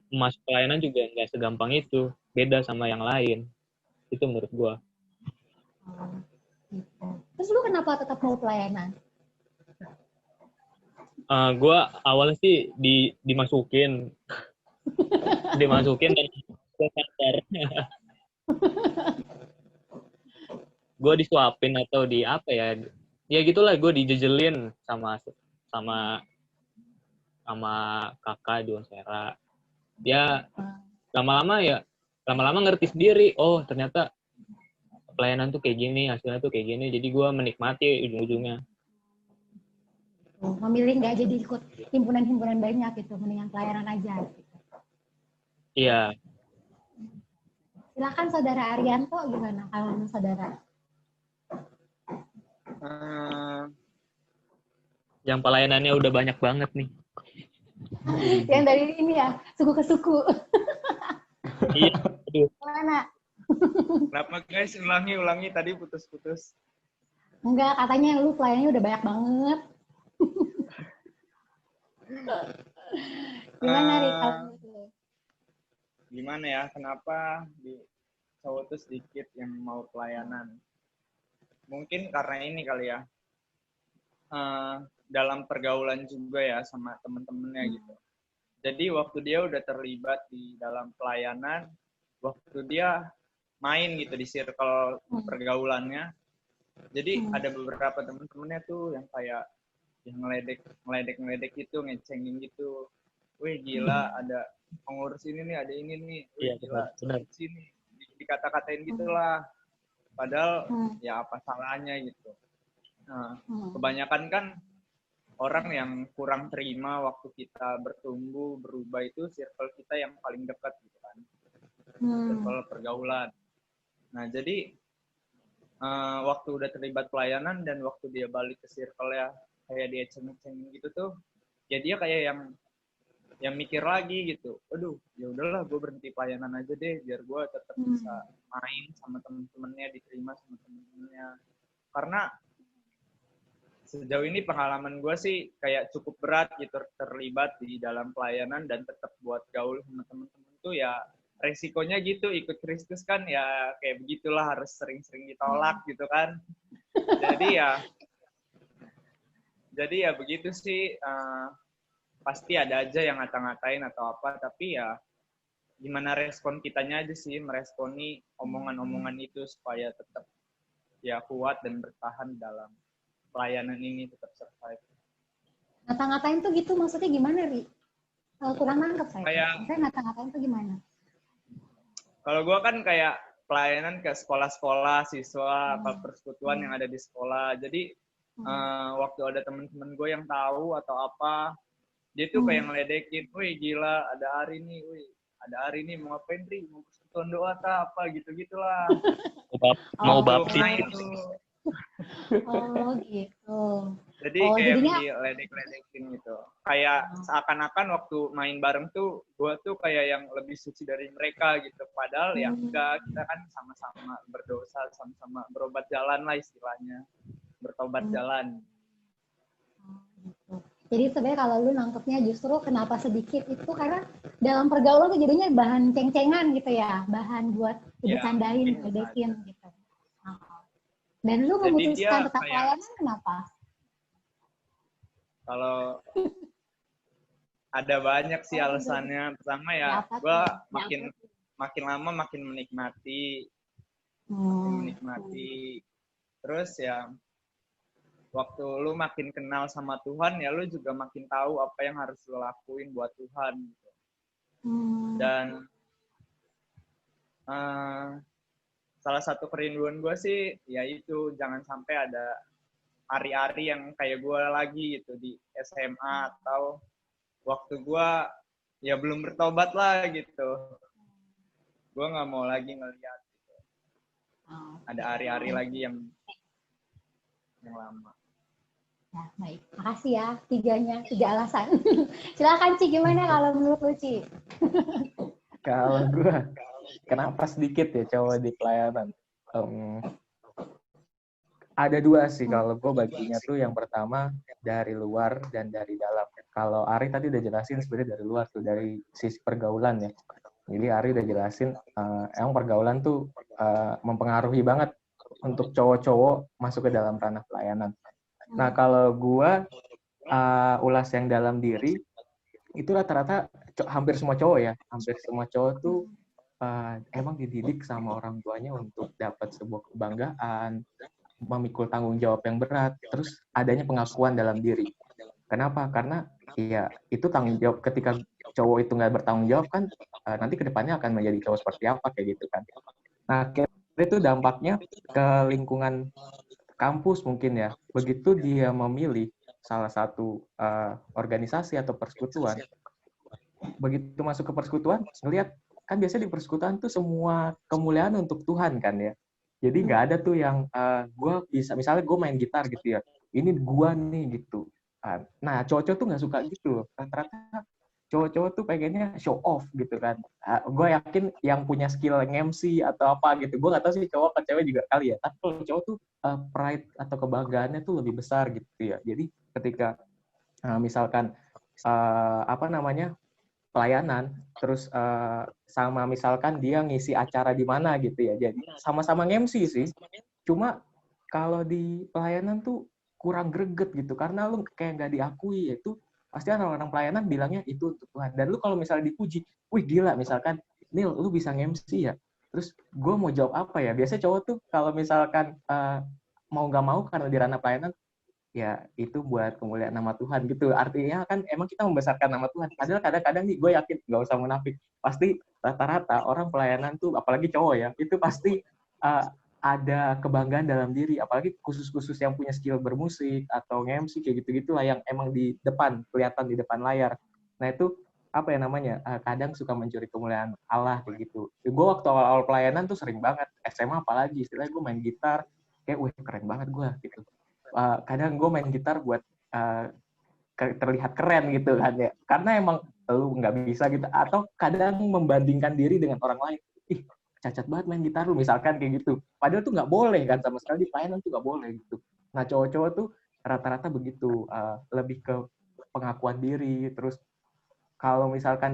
masuk pelayanan juga nggak segampang itu, beda sama yang lain. Itu menurut gua. Gitu. Terus lu kenapa tetap mau pelayanan? Gua awalnya sih dimasukin dan gua sadar. Gue disuapin atau di apa ya gitulah, gue dijejelin sama kakak di Unsera. Dia lama-lama ngerti sendiri, oh ternyata pelayanan tuh kayak gini, hasilnya tuh kayak gini. Jadi gue menikmati ujung-ujungnya. Memilih nggak jadi ikut himpunan-himpunan banyak gitu, mendingan pelayanan aja. Iya. Silakan Saudara Arianto, gimana kalau saudara? Yang pelayanannya udah banyak banget nih. Yang dari ini ya, suku ke suku. Iya. Aduh. Mana? Kenapa guys? Ulangi tadi putus-putus. Enggak, katanya lu pelayanannya udah banyak banget. Gimana Rik? Gimana ya? Kenapa di cowok tuh sedikit yang mau pelayanan? Mungkin karena ini kali ya. Dalam pergaulan juga ya sama temen-temennya gitu. Jadi waktu dia udah terlibat di dalam pelayanan, waktu dia main gitu di circle pergaulannya, jadi ada beberapa temen-temennya tuh yang kayak yang ngeledek gitu, ngecengin gitu. Wih gila, ada pengurus ini nih, ada ini nih. Wih gila, sini dikata-katain gitulah. Padahal ya apa salahnya gitu. Nah, kebanyakan kan orang yang kurang terima waktu kita bertumbuh, berubah itu circle kita yang paling dekat gitu kan. Circle pergaulan. Nah, jadi waktu udah terlibat pelayanan dan waktu dia balik ke circle ya kayak dia cengeng gitu tuh, ya dia kayak yang mikir lagi gitu. Aduh, ya udahlah gue berhenti pelayanan aja deh biar gue tetap bisa main sama temen-temennya, diterima sama temen-temennya. Karena sejauh ini pengalaman gue sih kayak cukup berat gitu terlibat di dalam pelayanan dan tetap buat gaul sama temen-temen tuh ya resikonya gitu, ikut Kristus kan ya kayak begitulah, harus sering-sering ditolak gitu kan. Jadi ya begitu sih, pasti ada aja yang ngata-ngatain atau apa, tapi ya gimana respon kitanya aja sih, meresponi omongan-omongan itu supaya tetap ya kuat dan bertahan dalam pelayanan ini, tetap survive. Ngata-ngatain tuh gitu maksudnya gimana, Ri? Kurang nangkep saya. Kayak, Maksudnya ngata-ngatain tuh gimana? kalau gue kan kayak pelayanan ke sekolah-sekolah, siswa, ke persekutuan yang ada di sekolah. Jadi waktu ada teman-teman gue yang tahu atau apa, dia tuh kayak ngeledekin, wih gila, ada Ari nih, mau ngapain Ri? Mau persekutuan doa apa gitu-gitulah. Mau baptis. Oh gitu. Jadi Oh, kayak jadinya diledek-ledekin gitu. Kayak seakan-akan waktu main bareng tuh, gue tuh kayak yang lebih suci dari mereka gitu. Padahal ya enggak, kita kan sama-sama berdosa, sama-sama berobat jalan lah istilahnya. Bertobat jalan. gitu. Jadi sebenarnya kalau lu nangkepnya justru kenapa sedikit itu karena dalam pergaulan tuh jadinya bahan ceng-cengan gitu ya, bahan buat dicandain, ledekin gitu. Dan lu memutuskan tetap pelayanan kenapa? Kalau ada banyak sih alasannya. Pertama ya, gue makin lama makin menikmati. Terus ya, waktu lu makin kenal sama Tuhan, ya lu juga makin tahu apa yang harus lu lakuin buat Tuhan. Gitu. Dan salah satu kerinduan gue sih, yaitu jangan sampai ada hari-hari yang kayak gue lagi gitu di SMA atau waktu gue ya belum bertobat lah gitu. Gue nggak mau lagi ngeliat gitu. Ada hari-hari lagi yang lama. Ya, baik. Makasih ya, 3 alasan. Silakan Ci, gimana kalau menurut lu Ci? Kalau gue, kenapa sedikit ya cowok di pelayanan? Ada 2 sih kalau gue baginya tuh, yang pertama dari luar dan dari dalam. Kalau Ari tadi udah jelasin sebenarnya dari luar tuh, dari sisi pergaulan ya. Jadi Ari udah jelasin emang pergaulan tuh mempengaruhi banget untuk cowok-cowok masuk ke dalam ranah pelayanan. Nah kalau gue ulas yang dalam diri, itu rata-rata hampir semua cowok ya, hampir semua cowok tuh emang dididik sama orang tuanya untuk dapat sebuah kebanggaan, memikul tanggung jawab yang berat, terus adanya pengakuan dalam diri. Kenapa? Karena ya itu tanggung jawab, ketika cowok itu nggak bertanggung jawab kan nanti kedepannya akan menjadi cowok seperti apa kayak gitu kan. Nah itu dampaknya ke lingkungan kampus mungkin ya. Begitu dia memilih salah satu organisasi atau persekutuan, begitu masuk ke persekutuan, ngelihat kan biasanya di persekutuan tuh semua kemuliaan untuk Tuhan kan ya. Jadi nggak ada tuh yang gue bisa, misalnya gue main gitar gitu ya, ini gue nih gitu. Nah cowok-cowok tuh nggak suka gitu. Rata-rata cowok-cowok tuh pengennya show off gitu kan. Gue yakin yang punya skill MC atau apa gitu, gue nggak tahu sih cowok atau cewek juga kali ya. Tapi kalau cowok tuh pride atau kebanggaannya tuh lebih besar gitu ya. Jadi ketika misalkan pelayanan, terus sama misalkan dia ngisi acara di mana gitu ya, jadi sama-sama MC sih, cuma kalau di pelayanan tuh kurang greget gitu, karena lu kayak nggak diakui, itu pasti orang-orang pelayanan bilangnya itu untuk Tuhan, dan lu kalau misalnya dipuji, wih gila misalkan, Nil lu bisa MC ya, terus gue mau jawab apa ya, biasanya cowok tuh kalau misalkan mau nggak mau karena di ranah pelayanan, ya itu buat kemuliaan nama Tuhan gitu. Artinya kan emang kita membesarkan nama Tuhan. Padahal kadang-kadang nih gue yakin, nggak usah munafik, pasti rata-rata orang pelayanan tuh, apalagi cowok ya, itu pasti ada kebanggaan dalam diri. Apalagi khusus-khusus yang punya skill bermusik atau nge-MC kayak gitu-gitu lah, yang emang di depan, kelihatan di depan layar. Nah itu apa ya namanya, kadang suka mencuri kemuliaan Allah kayak gitu. Gue waktu awal-awal pelayanan tuh sering banget, SMA apalagi, istilahnya gue main gitar, kayak wih keren banget gue gitu. Kadang gue main gitar buat terlihat keren gitu kan ya. Karena emang lu nggak bisa gitu, atau kadang membandingkan diri dengan orang lain. Ih, cacat banget main gitar lu, misalkan kayak gitu. Padahal tuh nggak boleh kan, sama sekali di pelayanan tuh nggak boleh gitu. Nah, cowok-cowok tuh rata-rata begitu, lebih ke pengakuan diri. Terus kalau misalkan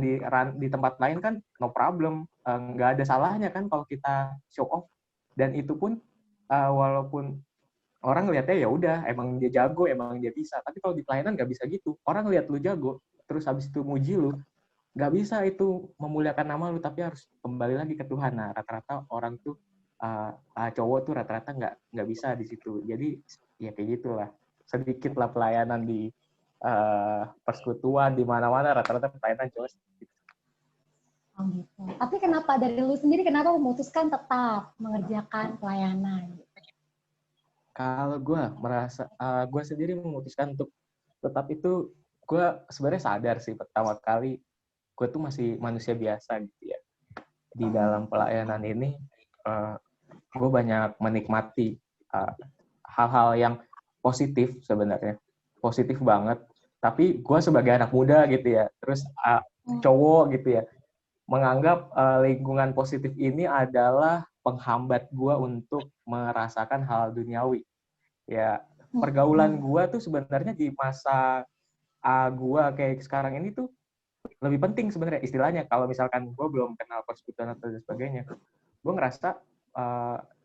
di tempat lain kan no problem, nggak ada salahnya kan kalau kita show off. Dan itu pun walaupun orang ngeliatnya ya udah emang dia jago, emang dia bisa. Tapi kalau di pelayanan nggak bisa gitu. Orang lihat lu jago, terus habis itu muji lu, nggak bisa itu memuliakan nama lu, tapi harus kembali lagi ke Tuhan. Nah, rata-rata orang tuh cowok tuh rata-rata nggak bisa di situ. Jadi ya kayak gitulah. Sedikit lah pelayanan di persekutuan di mana-mana, rata-rata pelayanan cowok. Oh gitu. Tapi kenapa dari lu sendiri kenapa memutuskan tetap mengerjakan pelayanan? Kalau gue sendiri memutuskan untuk tetap itu, gue sebenarnya sadar sih pertama kali gue tuh masih manusia biasa gitu ya. Di dalam pelayanan ini, gue banyak menikmati hal-hal yang positif sebenarnya. Positif banget. Tapi gue sebagai anak muda gitu ya, terus cowok gitu ya, menganggap lingkungan positif ini adalah penghambat gue untuk merasakan hal duniawi. Ya, pergaulan gue tuh sebenarnya di masa gue kayak sekarang ini tuh lebih penting sebenarnya, istilahnya. Kalau misalkan gue belum kenal persekutuan atau sebagainya, gue ngerasa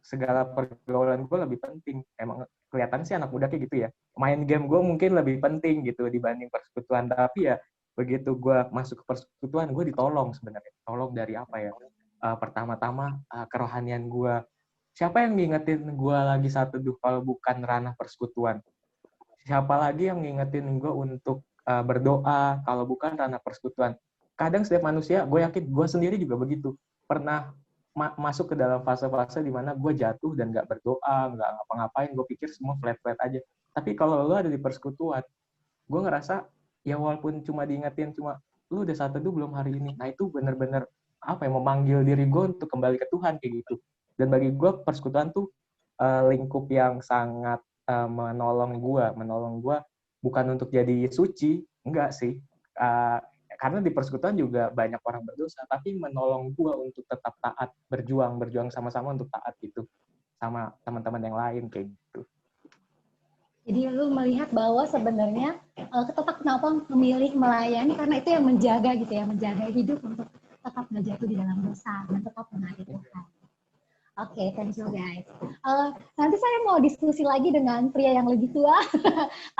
segala pergaulan gue lebih penting. Emang kelihatan sih anak muda kayak gitu ya. Main game gue mungkin lebih penting gitu dibanding persekutuan. Tapi ya begitu gue masuk ke persekutuan, gue ditolong sebenarnya. Tolong dari apa ya? Pertama-tama kerohanian gue. Siapa yang ngingetin gue lagi saat teduh kalau bukan ranah persekutuan? Siapa lagi yang ngingetin gue untuk berdoa kalau bukan ranah persekutuan? Kadang setiap manusia, gue yakin gue sendiri juga begitu. Pernah masuk ke dalam fase-fase di mana gue jatuh dan nggak berdoa, nggak ngapa-ngapain, gue pikir semua flat-flat aja. Tapi kalau lo ada di persekutuan, gue ngerasa ya walaupun cuma diingetin cuma lu udah saat teduh belum hari ini. Nah itu bener-bener apa ya, memanggil diri gue untuk kembali ke Tuhan kayak gitu. Dan bagi gue persekutuan tuh lingkup yang sangat menolong gue bukan untuk jadi suci, enggak sih. Karena di persekutuan juga banyak orang berdosa, tapi menolong gue untuk tetap taat, berjuang sama-sama untuk taat gitu, sama teman-teman yang lain kayak gitu. Jadi lu melihat bahwa sebenarnya tetap kenapa memilih melayani karena itu yang menjaga gitu ya, menjaga hidup untuk tetap nggak jatuh di dalam dosa dan tetap mengasihi Tuhan. Oke, thank you guys. Nanti saya mau diskusi lagi dengan pria yang lebih tua.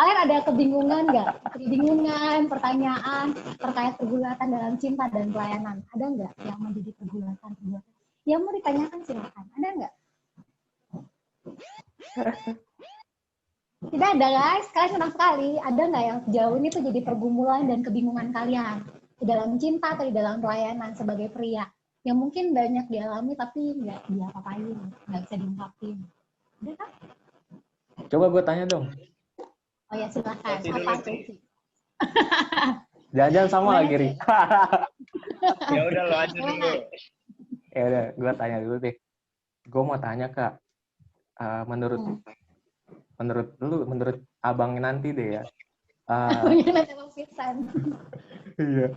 Kalian ada kebingungan nggak? Kebingungan, pertanyaan terkait pergulatan dalam cinta dan pelayanan. Ada nggak yang menjadi pergulatan? Yang mau ditanyakan silakan. Ada nggak? Tidak ada guys, kalian senang sekali. Ada nggak yang sejauh ini tuh jadi pergumulan dan kebingungan kalian di dalam cinta atau di dalam pelayanan sebagai pria? Yang mungkin banyak dialami tapi nggak diapa-apain, nggak bisa diungkapin. Ada kan? Coba gue tanya dong. Oh ya silakan. Apa sih? Jangan sama lagi, Ri. Ya udah lo aja dulu. Ya udah, gue tanya dulu deh. Gue mau tanya Kak, menurut abang nanti deh ya. Iya.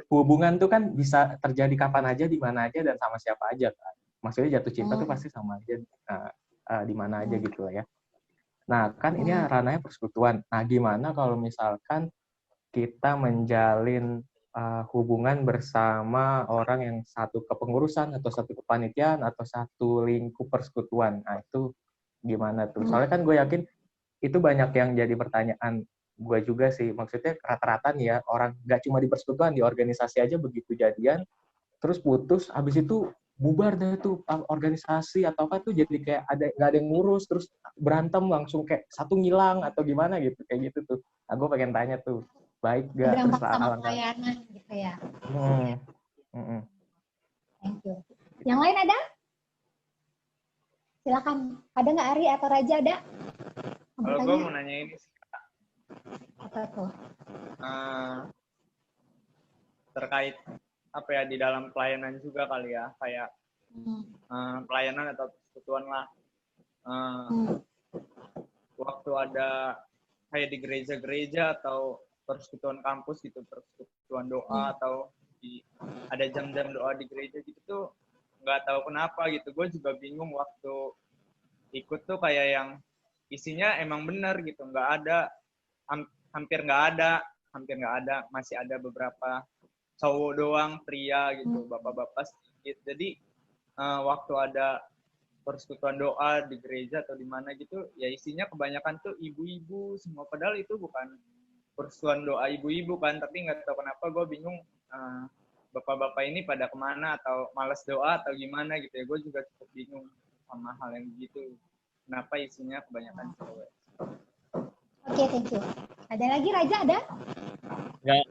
Hubungan tuh kan bisa terjadi kapan aja, di mana aja, dan sama siapa aja kan. Maksudnya jatuh cinta tuh pasti sama aja, di mana aja gitu lah ya. Nah kan ini ranahnya persekutuan. Nah gimana kalau misalkan kita menjalin hubungan bersama orang yang satu kepengurusan atau satu kepanitiaan atau satu lingkup persekutuan? Nah itu gimana tuh? Soalnya kan gue yakin itu banyak yang jadi pertanyaan gue juga sih. Maksudnya rata-rata nih ya, orang nggak cuma di persekutuan, di organisasi aja begitu jadian, terus putus, habis itu bubar deh tuh organisasi atau apa tuh, jadi kayak nggak ada yang ngurus, terus berantem langsung kayak satu ngilang atau gimana gitu, kayak gitu tuh. Nah gue pengen tanya tuh, baik gak? Terus sama pelayanan gitu ya. Thank you. Yang lain ada? Silakan. Ada nggak Ari atau Raja ada? Kalau gue mau nanya ini sih. Apa tuh? Terkait apa ya, di dalam pelayanan juga kali ya, kayak pelayanan atau persekutuan lah. Waktu ada kayak di gereja-gereja atau persekutuan kampus gitu, persekutuan doa atau ada jam-jam doa di gereja gitu tuh nggak tahu kenapa gitu. Gue juga bingung waktu ikut tuh kayak yang isinya emang bener gitu, nggak ada, hampir nggak ada, masih ada beberapa cowok doang, pria gitu, bapak-bapak sedikit. Jadi waktu ada persekutuan doa di gereja atau di mana gitu, ya isinya kebanyakan tuh ibu-ibu semua. Padahal itu bukan persekutuan doa ibu-ibu kan, tapi nggak tahu kenapa gue bingung bapak-bapak ini pada kemana, atau malas doa atau gimana gitu ya. Gue juga cukup bingung sama hal yang begitu. Kenapa isinya kebanyakan cewek. Oke, thank you. Ada lagi Raja, ada? Enggak.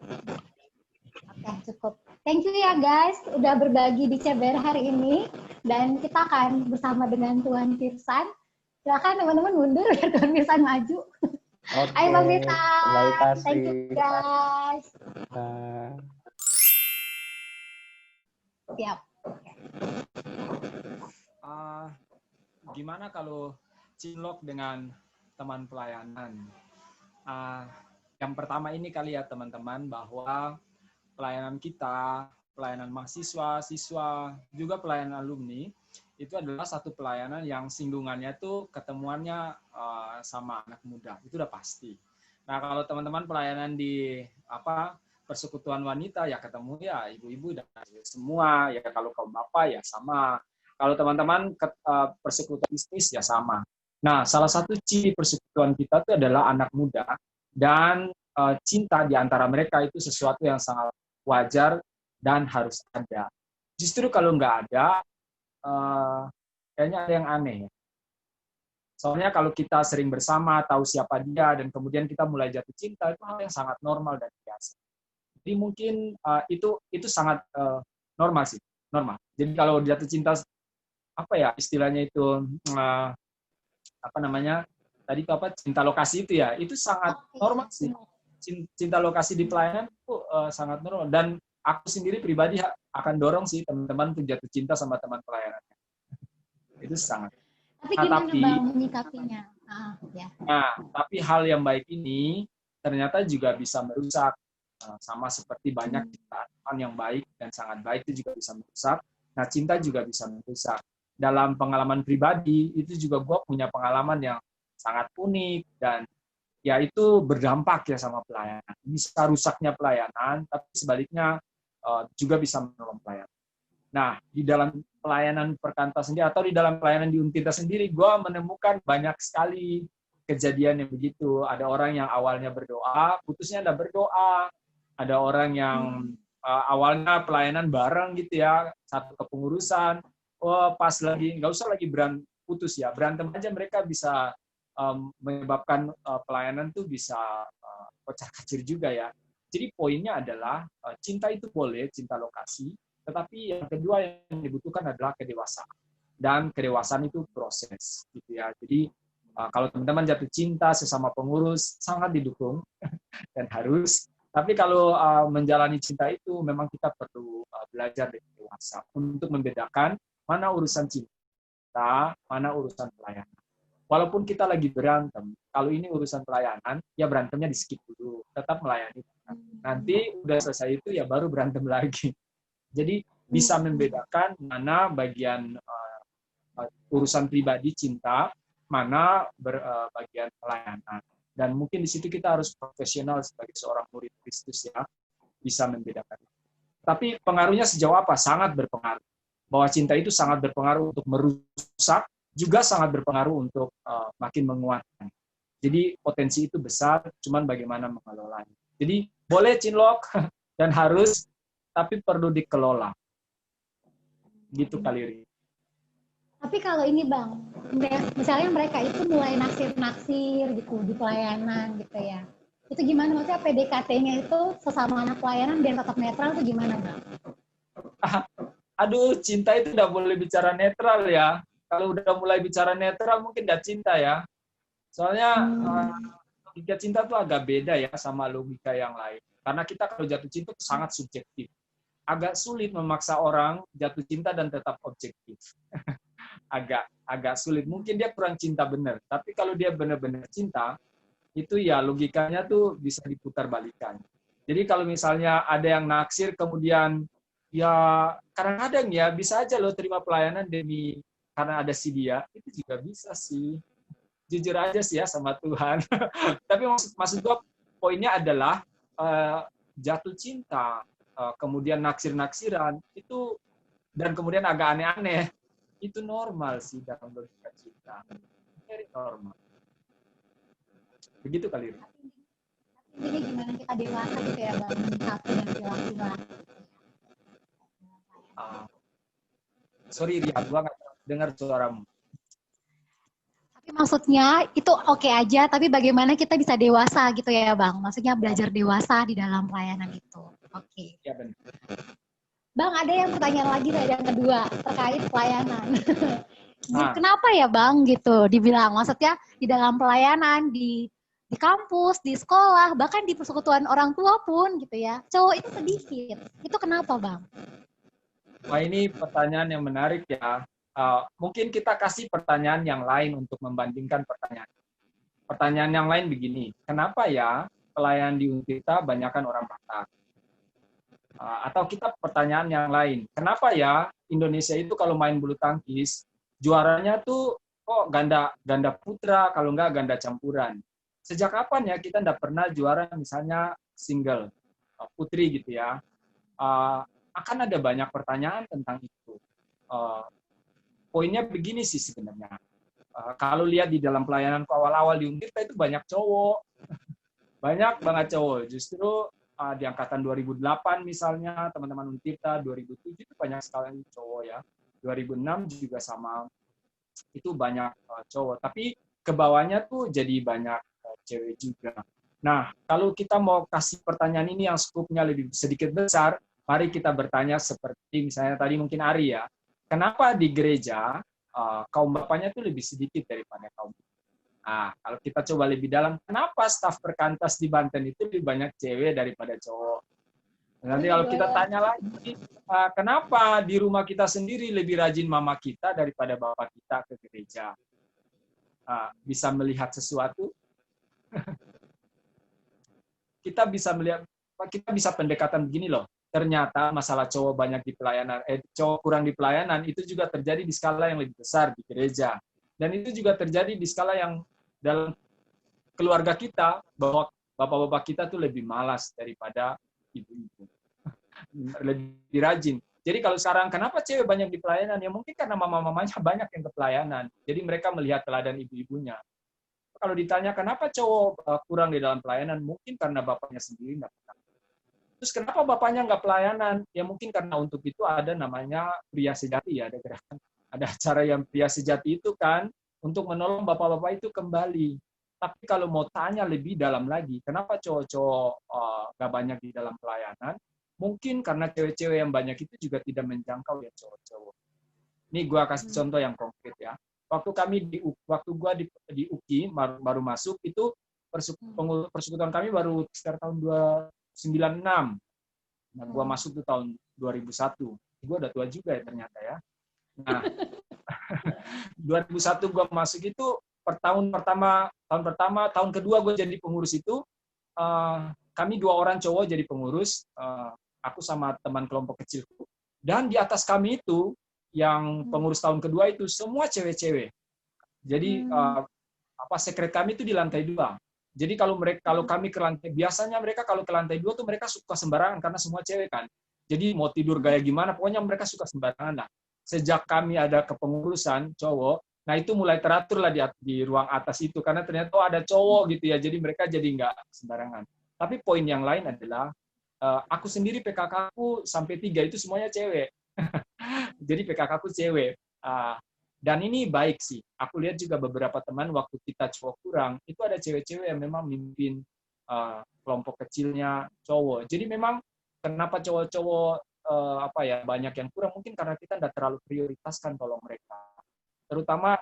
Oke, cukup. Thank you ya guys, udah berbagi di CBR hari ini. Dan kita akan bersama dengan Tuan Firsan. Silakan teman-teman mundur biar Tuan Firsan maju. Oke. Ayo Bang Firsan. Terima kasih. Thank you guys. Siap. Gimana kalau cinlok dengan teman pelayanan? Yang pertama ini kali ya teman-teman, bahwa pelayanan kita, pelayanan mahasiswa, siswa, juga pelayanan alumni, itu adalah satu pelayanan yang singgungannya tuh ketemuannya sama anak muda, itu udah pasti. Nah kalau teman-teman pelayanan di persekutuan wanita, ya ketemu ya ibu-ibu dan semua, ya kalau kaum bapak ya sama. Kalau teman-teman persekutuan bisnis ya sama. Nah, salah satu ciri persekutuan kita itu adalah anak muda, dan cinta di antara mereka itu sesuatu yang sangat wajar dan harus ada. Justru kalau nggak ada, kayaknya ada yang aneh. Soalnya kalau kita sering bersama, tahu siapa dia, dan kemudian kita mulai jatuh cinta, itu hal yang sangat normal dan biasa. Jadi mungkin itu sangat normal sih, normal. Jadi kalau jatuh cinta, apa ya istilahnya itu, tadi itu cinta lokasi itu ya, itu sangat normal sih. Cinta lokasi di pelayanan itu sangat normal, dan aku sendiri pribadi akan dorong sih teman-teman untuk jatuh cinta sama teman pelayanannya. Itu sangat. Tapi gimana Bang menyikapinya? Ya. Nah, tapi hal yang baik ini ternyata juga bisa merusak, sama seperti banyak cintaan yang baik dan sangat baik itu juga bisa merusak. Nah, cinta juga bisa merusak. Dalam pengalaman pribadi, itu juga gue punya pengalaman yang sangat unik, dan ya itu berdampak ya sama pelayanan. Bisa rusaknya pelayanan, tapi sebaliknya juga bisa menolong pelayanan. Nah, di dalam pelayanan perkantas sendiri, atau di dalam pelayanan di Untinta sendiri, gue menemukan banyak sekali kejadian yang begitu. Ada orang yang awalnya berdoa, putusnya ada berdoa. Ada orang yang awalnya pelayanan bareng gitu ya, satu kepengurusan, pas lagi, nggak usah lagi putus ya, berantem aja mereka bisa menyebabkan pelayanan tuh bisa pecah kacir juga ya. Jadi poinnya adalah cinta itu boleh, cinta lokasi, tetapi yang kedua yang dibutuhkan adalah kedewasaan. Dan kedewasaan itu proses gitu ya. Jadi kalau teman-teman jatuh cinta sesama pengurus, sangat didukung dan harus. Tapi kalau menjalani cinta itu memang kita perlu belajar dari dewasa untuk membedakan mana urusan cinta, mana urusan pelayanan. Walaupun kita lagi berantem, kalau ini urusan pelayanan, ya berantemnya di skip dulu, tetap melayani. Nanti udah selesai itu ya baru berantem lagi. Jadi bisa membedakan mana bagian urusan pribadi cinta, mana bagian pelayanan. Dan mungkin di situ kita harus profesional sebagai seorang murid Kristus ya, bisa membedakan. Tapi pengaruhnya sejauh apa? Sangat berpengaruh. Bahwa cinta itu sangat berpengaruh untuk merusak, juga sangat berpengaruh untuk makin menguatkan. Jadi potensi itu besar, cuman bagaimana mengelolanya. Jadi boleh cinlok dan harus, tapi perlu dikelola. Gitu kali ini. Tapi kalau ini Bang, misalnya mereka itu mulai naksir-naksir gitu di pelayanan gitu ya. Itu gimana maksudnya PDKT-nya itu sesama anak pelayanan biar tetap netral itu gimana Bang? Aduh, cinta itu udah boleh bicara netral ya. Kalau udah mulai bicara netral mungkin udah cinta ya. Soalnya logika cinta tuh agak beda ya sama logika yang lain. Karena kita kalau jatuh cinta itu sangat subjektif. Agak sulit memaksa orang jatuh cinta dan tetap objektif. agak sulit. Mungkin dia kurang cinta benar. Tapi kalau dia benar-benar cinta, itu ya logikanya tuh bisa diputar balikan. Jadi kalau misalnya ada yang naksir kemudian ya kadang-kadang ya bisa aja lo terima pelayanan demi karena ada si dia, itu juga bisa sih. Jujur aja sih ya sama Tuhan. Tapi maksud gua poinnya adalah jatuh cinta, kemudian naksir-naksiran itu dan kemudian agak aneh-aneh itu normal sih dalam logika cinta. Very normal. Begitu kali. Ini gimana kita dewasa gitu ya Bang, menyikapi dan perilaku. Sorry Ria, gua nggak dengar suaramu. Tapi maksudnya itu oke aja, tapi bagaimana kita bisa dewasa gitu ya Bang? Maksudnya belajar dewasa di dalam pelayanan itu. Oke. Ya benar. Bang, ada yang pertanyaan lagi saya yang kedua terkait pelayanan. Nah. Kenapa ya Bang gitu dibilang? Maksudnya di dalam pelayanan, di kampus, di sekolah, bahkan di persekutuan orang tua pun gitu ya. Cowok itu sedikit. Itu kenapa Bang? Wah, ini pertanyaan yang menarik ya. Mungkin kita kasih pertanyaan yang lain untuk membandingkan pertanyaan. Pertanyaan yang lain begini, kenapa ya pelayan di Untirta banyakkan orang Batak? Atau kita pertanyaan yang lain, kenapa ya Indonesia itu kalau main bulu tangkis, juaranya tuh kok ganda putra, kalau enggak ganda campuran. Sejak kapan ya kita enggak pernah juara misalnya single putri gitu ya? Akan ada banyak pertanyaan tentang itu. Poinnya begini sih sebenarnya. Kalau lihat di dalam pelayanan awal-awal di Untirta itu banyak cowok. Banyak banget cowok. Justru di angkatan 2008 misalnya, teman-teman Untirta, 2007 itu banyak sekali cowok ya. 2006 juga sama. Itu banyak cowok. Tapi ke bawahnya tuh jadi banyak cewek juga. Nah, kalau kita mau kasih pertanyaan ini yang skupnya lebih sedikit besar, mari kita bertanya seperti misalnya tadi mungkin Ari ya, kenapa di gereja kaum bapaknya itu lebih sedikit daripada kaum ibu? Nah, kalau kita coba lebih dalam, kenapa staf perkantas di Banten itu lebih banyak cewek daripada cowok? Nanti kalau kita tanya lagi, kenapa di rumah kita sendiri lebih rajin mama kita daripada bapak kita ke gereja? Bisa melihat sesuatu? Kita bisa pendekatan begini loh. Ternyata masalah cowok banyak di pelayanan, cowok kurang di pelayanan itu juga terjadi di skala yang lebih besar di gereja. Dan itu juga terjadi di skala yang dalam keluarga kita, bahwa bapak-bapak kita tuh lebih malas daripada ibu-ibu. Lebih rajin. Jadi kalau sekarang kenapa cewek banyak di pelayanan? Ya mungkin karena mama-mamanya banyak yang ke pelayanan. Jadi mereka melihat teladan ibu-ibunya. Kalau ditanya kenapa cowok kurang di dalam pelayanan, mungkin karena bapaknya sendiri nggak pernah. Terus kenapa bapaknya nggak pelayanan? Ya mungkin karena untuk itu ada namanya pria sejati ya, ada gerakan, ada acara yang pria sejati itu kan untuk menolong bapak-bapak itu kembali. Tapi kalau mau tanya lebih dalam lagi, kenapa cowok-cowok nggak banyak di dalam pelayanan? Mungkin karena cewek-cewek yang banyak itu juga tidak menjangkau ya cowok-cowok. Ini gue kasih contoh yang konkret ya. Waktu gua di UKI baru masuk itu persekutuan kami baru sekitar tahun 1996. Nah, gua masuk tuh tahun 2001. Gua udah tua juga ya ternyata ya. Nah, 2001 gua masuk itu tahun kedua gua jadi pengurus itu kami 2 orang cowok jadi pengurus, aku sama teman kelompok kecilku. Dan di atas kami itu yang pengurus tahun kedua itu semua cewek-cewek. Jadi sekret kami itu di lantai 2. Jadi kalau kami ke lantai, biasanya mereka kalau ke lantai 2 tuh mereka suka sembarangan karena semua cewek kan. Jadi mau tidur gaya gimana, pokoknya mereka suka sembarangan lah. Sejak kami ada kepengurusan cowok, nah itu mulai teratur lah di ruang atas itu karena ternyata ada cowok gitu ya. Jadi mereka jadi nggak sembarangan. Tapi poin yang lain adalah aku sendiri PKK-ku sampai 3 itu semuanya cewek. Jadi PKK-ku cewek. Dan ini baik sih. Aku lihat juga beberapa teman waktu kita cowok kurang, itu ada cewek-cewek yang memang mimpin kelompok kecilnya cowok. Jadi memang kenapa cowok-cowok banyak yang kurang, mungkin karena kita tidak terlalu prioritaskan tolong mereka. Terutama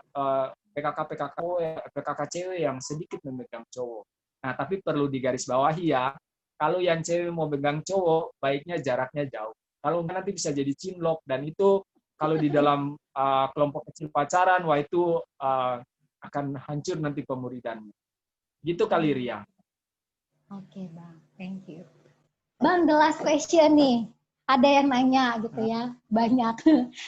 PKK cewek yang sedikit memegang cowok. Nah, tapi perlu digarisbawahi ya, kalau yang cewek mau pegang cowok, baiknya jaraknya jauh. Kalau nggak nanti bisa jadi cinlok, dan itu kalau di dalam kelompok kecil pacaran, wah itu akan hancur nanti pemuridannya. Gitu kali Ria. Oke, Bang. Thank you. Bang, the last question nih. Ada yang nanya gitu ya, banyak.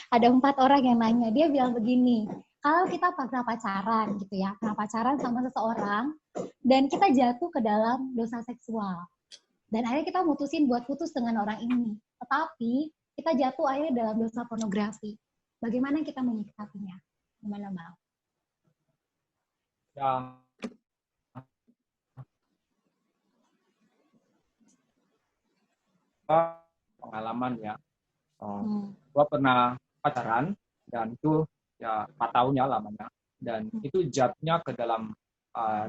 Ada 4 orang yang nanya. Dia bilang begini, kalau kita pernah pacaran gitu ya, pernah pacaran sama seseorang, dan kita jatuh ke dalam dosa seksual. Dan akhirnya kita mutusin buat putus dengan orang ini. Tetapi kita jatuh akhirnya dalam dosa pornografi. Bagaimana kita menyikapinya? Gimana, Bang? Ya, pengalaman ya. Gua pernah pacaran dan itu ya 4 tahun ya lamanya. Dan itu jatuhnya ke dalam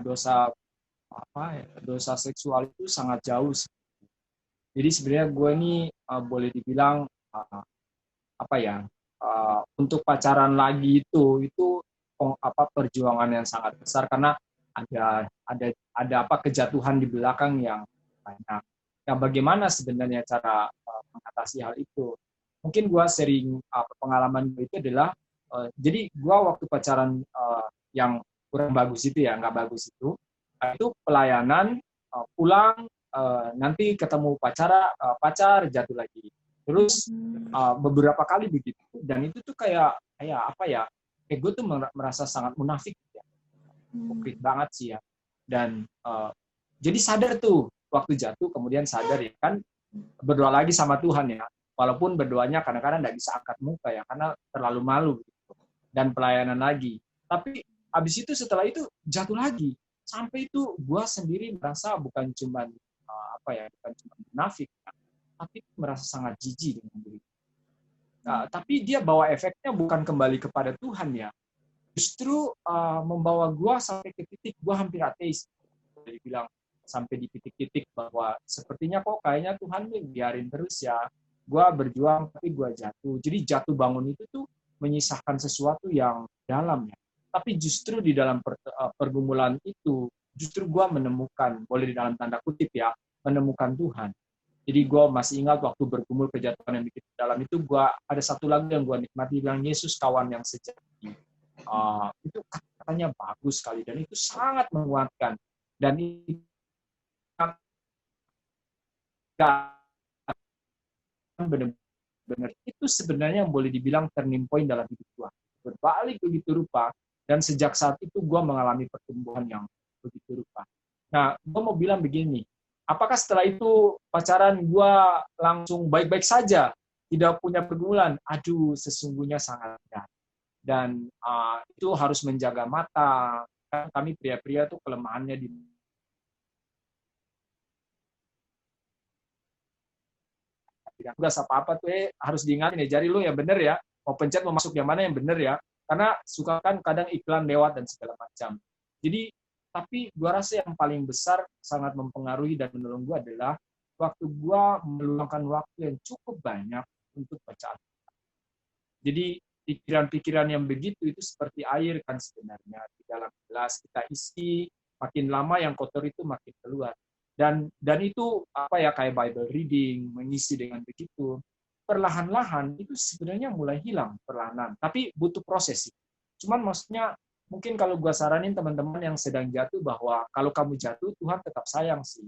dosa dosa seksual itu sangat jauh. Jadi sebenarnya gue ini boleh dibilang untuk pacaran lagi itu perjuangan yang sangat besar karena ada kejatuhan di belakang yang banyak. Yang bagaimana sebenarnya cara mengatasi hal itu? Mungkin gue sering pengalaman gue itu adalah jadi gue waktu pacaran yang kurang bagus itu ya, nggak bagus itu pelayanan pulang nanti ketemu pacar jatuh lagi. Terus beberapa kali begitu dan itu tuh kayak gue tuh merasa sangat munafik ya. Hipokrit banget sih ya. Dan jadi sadar tuh waktu jatuh kemudian sadar ya kan berdoa lagi sama Tuhan ya. Walaupun berdoanya kadang-kadang nggak bisa angkat muka ya karena terlalu malu gitu. Dan pelayanan lagi. Tapi habis itu setelah itu jatuh lagi. Sampai itu gue sendiri merasa bukan cuma munafik, tapi merasa sangat jijik dengan diri. Tapi dia bawa efeknya bukan kembali kepada Tuhan ya, justru membawa gue sampai ke titik gue hampir ateis. Dia bilang sampai di titik-titik bahwa sepertinya kok kayaknya Tuhan nih biarin terus ya, gue berjuang tapi gue jatuh. Jadi jatuh bangun itu tuh menyisakan sesuatu yang dalam ya. Tapi justru di dalam pergumulan itu, justru gue menemukan, boleh di dalam tanda kutip ya, menemukan Tuhan. Jadi gue masih ingat waktu bergumul kejatuhan yang bikin dalam itu, gue ada satu lagu yang gue nikmati, bilang Yesus kawan yang sejati. Itu katanya bagus sekali, dan itu sangat menguatkan. Dan itu benar-benar itu sebenarnya yang boleh dibilang turning point dalam hidup gue. Berbalik begitu rupa, dan sejak saat itu gue mengalami pertumbuhan yang begitu rupa. Nah, gue mau bilang begini, apakah setelah itu pacaran gue langsung baik-baik saja, tidak punya pergumulan? Aduh, sesungguhnya sangat tidak. Dan itu harus menjaga mata. Kami pria-pria tuh kelemahannya di tugas apa-apa tuh harus diingatin ya, jari lu ya bener ya, mau pencet mau masuk yang mana yang bener ya, karena suka kan kadang iklan lewat dan segala macam. Jadi tapi gua rasa yang paling besar sangat mempengaruhi dan menolong gua adalah waktu gua meluangkan waktu yang cukup banyak untuk baca Alkitab. Jadi pikiran-pikiran yang begitu itu seperti air kan sebenarnya, di dalam gelas kita isi, makin lama yang kotor itu makin keluar. Dan itu kayak Bible reading, mengisi dengan begitu, perlahan-lahan itu sebenarnya mulai hilang perlahan. Tapi butuh proses sih. Cuman maksudnya mungkin kalau gua saranin teman-teman yang sedang jatuh bahwa kalau kamu jatuh, Tuhan tetap sayang sih,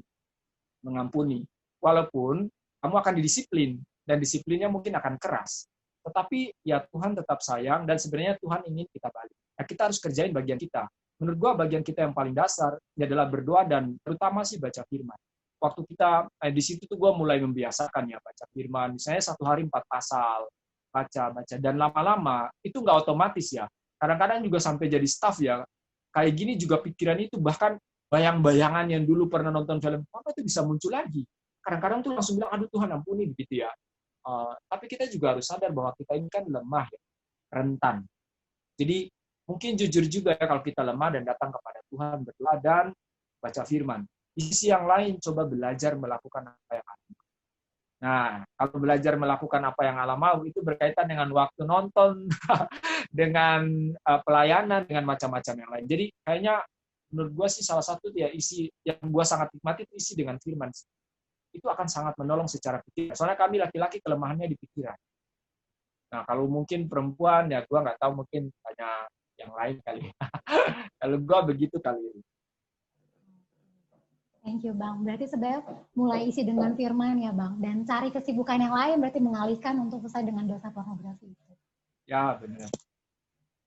mengampuni. Walaupun kamu akan didisiplin dan disiplinnya mungkin akan keras. Tetapi ya Tuhan tetap sayang dan sebenarnya Tuhan ingin kita balik. Nah, kita harus kerjain bagian kita. Menurut gua bagian kita yang paling dasar adalah berdoa dan terutama sih baca firman. Waktu kita di situ tuh gua mulai membiasakan ya baca firman. Misalnya 1 hari 4 pasal, baca dan lama-lama itu nggak otomatis ya. Kadang-kadang juga sampai jadi staff ya. Kayak gini juga pikiran itu bahkan bayang-bayangan yang dulu pernah nonton film apa itu bisa muncul lagi. Kadang-kadang tuh langsung bilang aduh Tuhan ampuni begitu ya. Tapi kita juga harus sadar bahwa kita ini kan lemah ya, rentan. Jadi mungkin jujur juga ya kalau kita lemah dan datang kepada Tuhan, berdoa dan baca firman. Di sisi yang lain, coba belajar melakukan apa yang Allah mau. Nah, kalau belajar melakukan apa yang Allah mau, itu berkaitan dengan waktu nonton, dengan pelayanan, dengan macam-macam yang lain. Jadi kayaknya menurut gue sih salah satu ya isi yang gue sangat nikmati itu isi dengan firman. Itu akan sangat menolong secara pikiran. Soalnya kami laki-laki kelemahannya di pikiran. Nah, kalau mungkin perempuan, ya gue nggak tahu mungkin banyak yang lain kali. Kalau gue begitu kali ini. Thank you Bang. Berarti sebenarnya mulai isi dengan firman ya Bang. Dan cari kesibukan yang lain berarti mengalihkan untuk selesai dengan dosa pornografi itu. Ya, benar.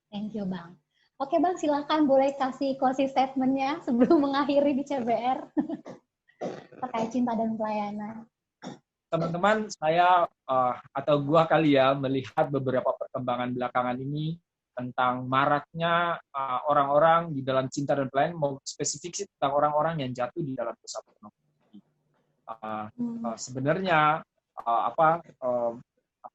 Thank you Bang. Oke Bang, silakan boleh kasih closing statement-nya sebelum mengakhiri di CBR terkait cinta dan pelayanan. Teman-teman, saya atau gua kali ya melihat beberapa perkembangan belakangan ini tentang maraknya orang-orang di dalam cinta dan pelayanan, mau spesifik sih tentang orang-orang yang jatuh di dalam dosa pornografi. Sebenarnya apa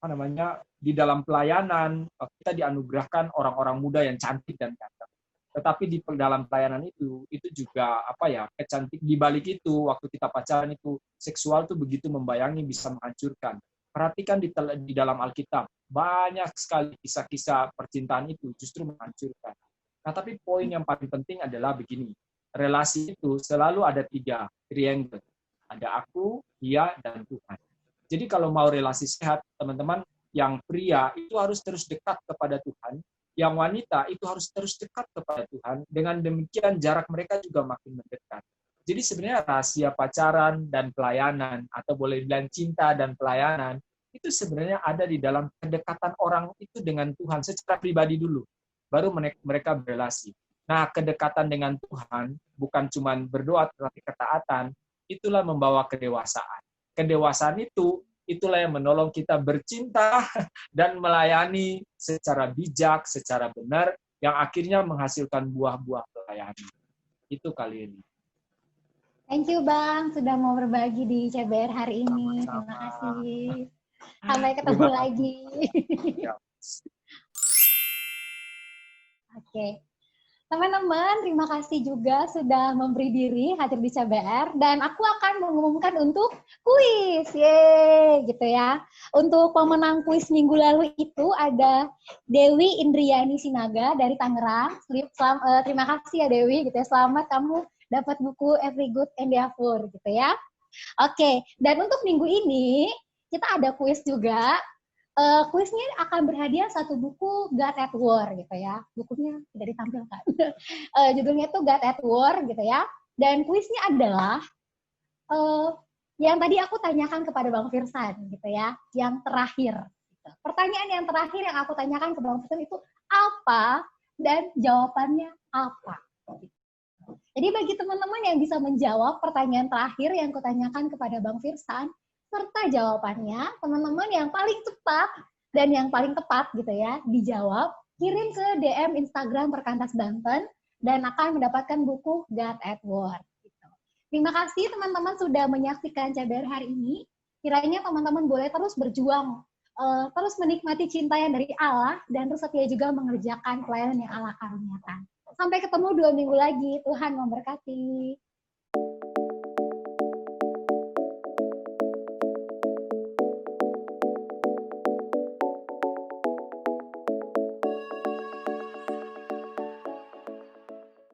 namanya, di dalam pelayanan kita dianugerahkan orang-orang muda yang cantik dan ganteng. Tetapi di dalam pelayanan itu juga apa ya, kecantik di balik itu waktu kita pacaran itu seksual tuh begitu membayangi, bisa menghancurkan. Perhatikan di dalam Alkitab banyak sekali kisah-kisah percintaan itu justru menghancurkan. Nah, tapi poin yang paling penting adalah begini, relasi itu selalu ada 3 triangle. Ada aku, dia, dan Tuhan. Jadi kalau mau relasi sehat, teman-teman, yang pria itu harus terus dekat kepada Tuhan, yang wanita itu harus terus dekat kepada Tuhan. Dengan demikian jarak mereka juga makin mendekat. Jadi sebenarnya rahasia pacaran dan pelayanan, atau boleh bilang cinta dan pelayanan, itu sebenarnya ada di dalam kedekatan orang itu dengan Tuhan secara pribadi dulu. Baru mereka berelasi. Nah, kedekatan dengan Tuhan bukan cuma berdoa, tetapi ketaatan, itulah membawa kedewasaan. Kedewasaan itulah yang menolong kita bercinta dan melayani secara bijak, secara benar, yang akhirnya menghasilkan buah-buah pelayanan. Itu kali ini. Thank you Bang, sudah mau berbagi di CBR hari ini. Sama-sama. Terima kasih. Sampai ketemu lagi. Oke. Teman-teman, terima kasih juga sudah memberi diri hadir di CBR, dan aku akan mengumumkan untuk kuis. Yeay, gitu ya. Untuk pemenang kuis minggu lalu itu ada Dewi Indriani Sinaga dari Tangerang. Terima kasih ya Dewi, gitu ya. Selamat kamu dapat buku Every Good Endeavor, gitu ya. Oke, dan untuk minggu ini kita ada kuis juga. Kuisnya akan berhadiah 1 buku God at War, gitu ya. Bukunya tidak ditampilkan. Judulnya itu God at War, gitu ya. Dan kuisnya adalah yang tadi aku tanyakan kepada Bang Firsan, gitu ya. Yang terakhir. Gitu. Pertanyaan yang terakhir yang aku tanyakan ke Bang Firsan itu apa dan jawabannya apa. Gitu. Jadi bagi teman-teman yang bisa menjawab pertanyaan terakhir yang kutanyakan kepada Bang Firsan, serta jawabannya, teman-teman yang paling cepat dan yang paling tepat gitu ya, dijawab, kirim ke DM Instagram Perkantas Banten dan akan mendapatkan buku God at War. Gitu. Terima kasih teman-teman sudah menyaksikan CBR hari ini. Kiranya teman-teman boleh terus berjuang, terus menikmati cinta yang dari Allah, dan terus setia juga mengerjakan pelayanan yang Allah karuniakan. Sampai ketemu 2 minggu lagi. Tuhan memberkati.